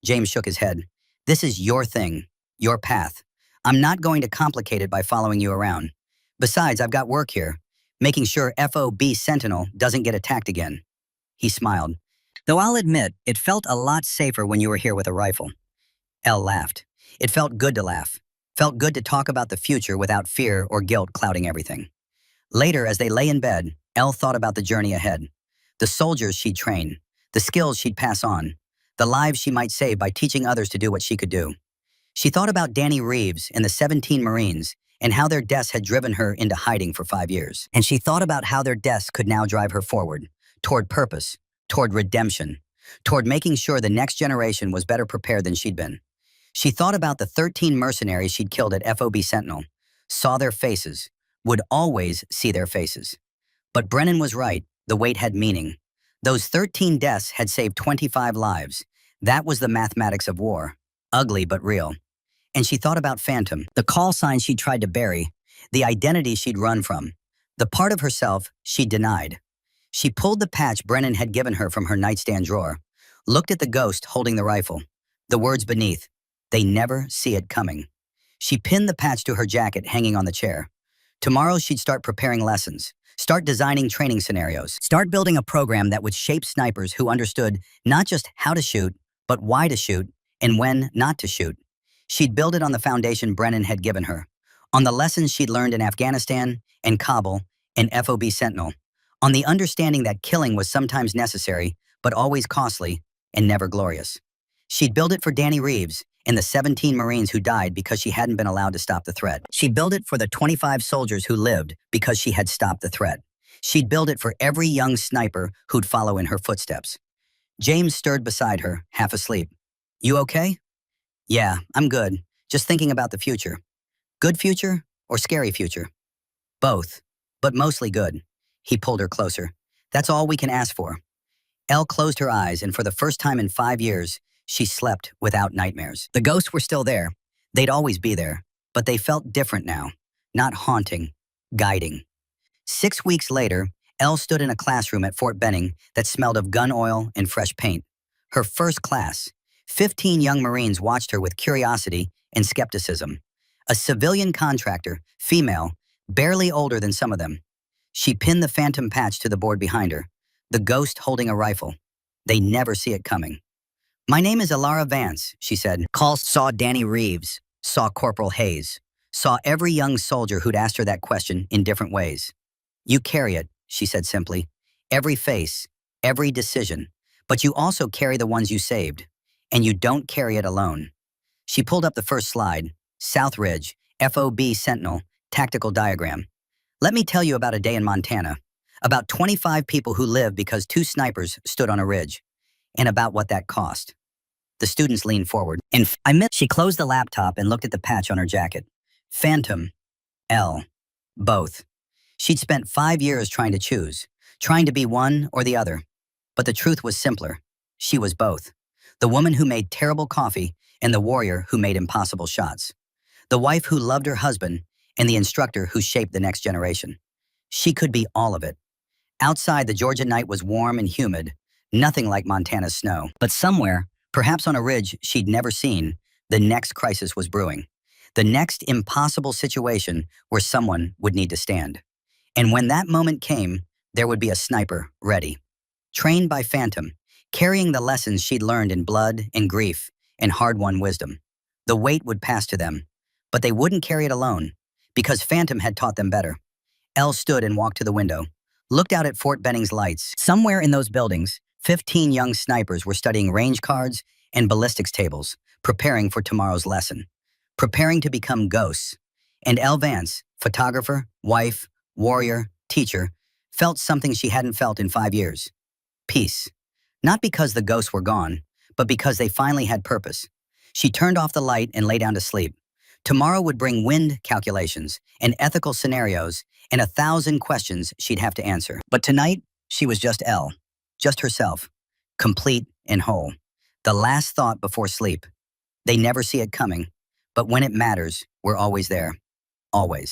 Speaker 1: James shook his head. This is your thing, your path. I'm not going to complicate it by following you around. Besides, I've got work here, making sure FOB Sentinel doesn't get attacked again. He smiled. Though I'll admit, it felt a lot safer when you were here with a rifle. Elle laughed. It felt good to laugh. Felt good to talk about the future without fear or guilt clouding everything. Later, as they lay in bed, Elle thought about the journey ahead. The soldiers she'd train, the skills she'd pass on, the lives she might save by teaching others to do what she could do. She thought about Danny Reeves and the 17 Marines and how their deaths had driven her into hiding for 5 years. And she thought about how their deaths could now drive her forward, toward purpose, toward redemption, toward making sure the next generation was better prepared than she'd been. She thought about the 13 mercenaries she'd killed at FOB Sentinel, saw their faces, would always see their faces. But Brennan was right, the weight had meaning. Those 13 deaths had saved 25 lives. That was the mathematics of war, ugly but real. And she thought about Phantom, the call sign she'd tried to bury, the identity she'd run from, the part of herself she'd denied. She pulled the patch Brennan had given her from her nightstand drawer, looked at the ghost holding the rifle, the words beneath, they never see it coming. She pinned the patch to her jacket hanging on the chair. Tomorrow she'd start preparing lessons, Start designing training scenarios. Start building a program that would shape snipers who understood not just how to shoot, but why to shoot and when not to shoot. She'd build it on the foundation Brennan had given her, on the lessons she'd learned in Afghanistan and Kabul and FOB Sentinel, on the understanding that killing was sometimes necessary, but always costly and never glorious. She'd build it for Danny Reeves and the 17 Marines who died because she hadn't been allowed to stop the threat. She'd build it for the 25 soldiers who lived because she had stopped the threat. She'd build it for every young sniper who'd follow in her footsteps. James stirred beside her, half asleep. "You okay?" "Yeah, I'm good. Just thinking about the future." "Good future or scary future?" "Both, but mostly good." He pulled her closer. "That's all we can ask for." Elle closed her eyes, and for the first time in 5 years, she slept without nightmares. The ghosts were still there. They'd always be there, but they felt different now. Not haunting, guiding. 6 weeks later, Elle stood in a classroom at Fort Benning that smelled of gun oil and fresh paint. Her first class. 15 young Marines watched her with curiosity and skepticism. A civilian contractor, female, barely older than some of them. She pinned the phantom patch to the board behind her, the ghost holding a rifle. They never see it coming. "My name is Elara Vance," she said. Saw Danny Reeves, saw Corporal Hayes, saw every young soldier who'd asked her that question in different ways. "You carry it," she said simply. "Every face, every decision. But you also carry the ones you saved. And you don't carry it alone." She pulled up the first slide, South Ridge, FOB Sentinel, tactical diagram. "Let me tell you about a day in Montana. About 25 people who lived because 2 snipers stood on a ridge. And about what that cost." The students leaned forward. She closed the laptop and looked at the patch on her jacket. Phantom, L, both. She'd spent 5 years trying to choose, trying to be one or the other. But the truth was simpler. She was both. The woman who made terrible coffee and the warrior who made impossible shots. The wife who loved her husband and the instructor who shaped the next generation. She could be all of it. Outside, the Georgia night was warm and humid, nothing like Montana's snow. But somewhere, perhaps on a ridge she'd never seen, the next crisis was brewing. The next impossible situation where someone would need to stand. And when that moment came, there would be a sniper ready. Trained by Phantom, carrying the lessons she'd learned in blood and grief and hard-won wisdom. The weight would pass to them, but they wouldn't carry it alone, because Phantom had taught them better. Elle stood and walked to the window, looked out at Fort Benning's lights. Somewhere in those buildings, 15 young snipers were studying range cards and ballistics tables, preparing for tomorrow's lesson, preparing to become ghosts. And Elle Vance, photographer, wife, warrior, teacher, felt something she hadn't felt in 5 years. Peace. Not because the ghosts were gone, but because they finally had purpose. She turned off the light and lay down to sleep. Tomorrow would bring wind calculations and ethical scenarios and 1,000 questions she'd have to answer. But tonight, she was just Elle, just herself, complete and whole. The last thought before sleep. They never see it coming, but when it matters, we're always there. Always.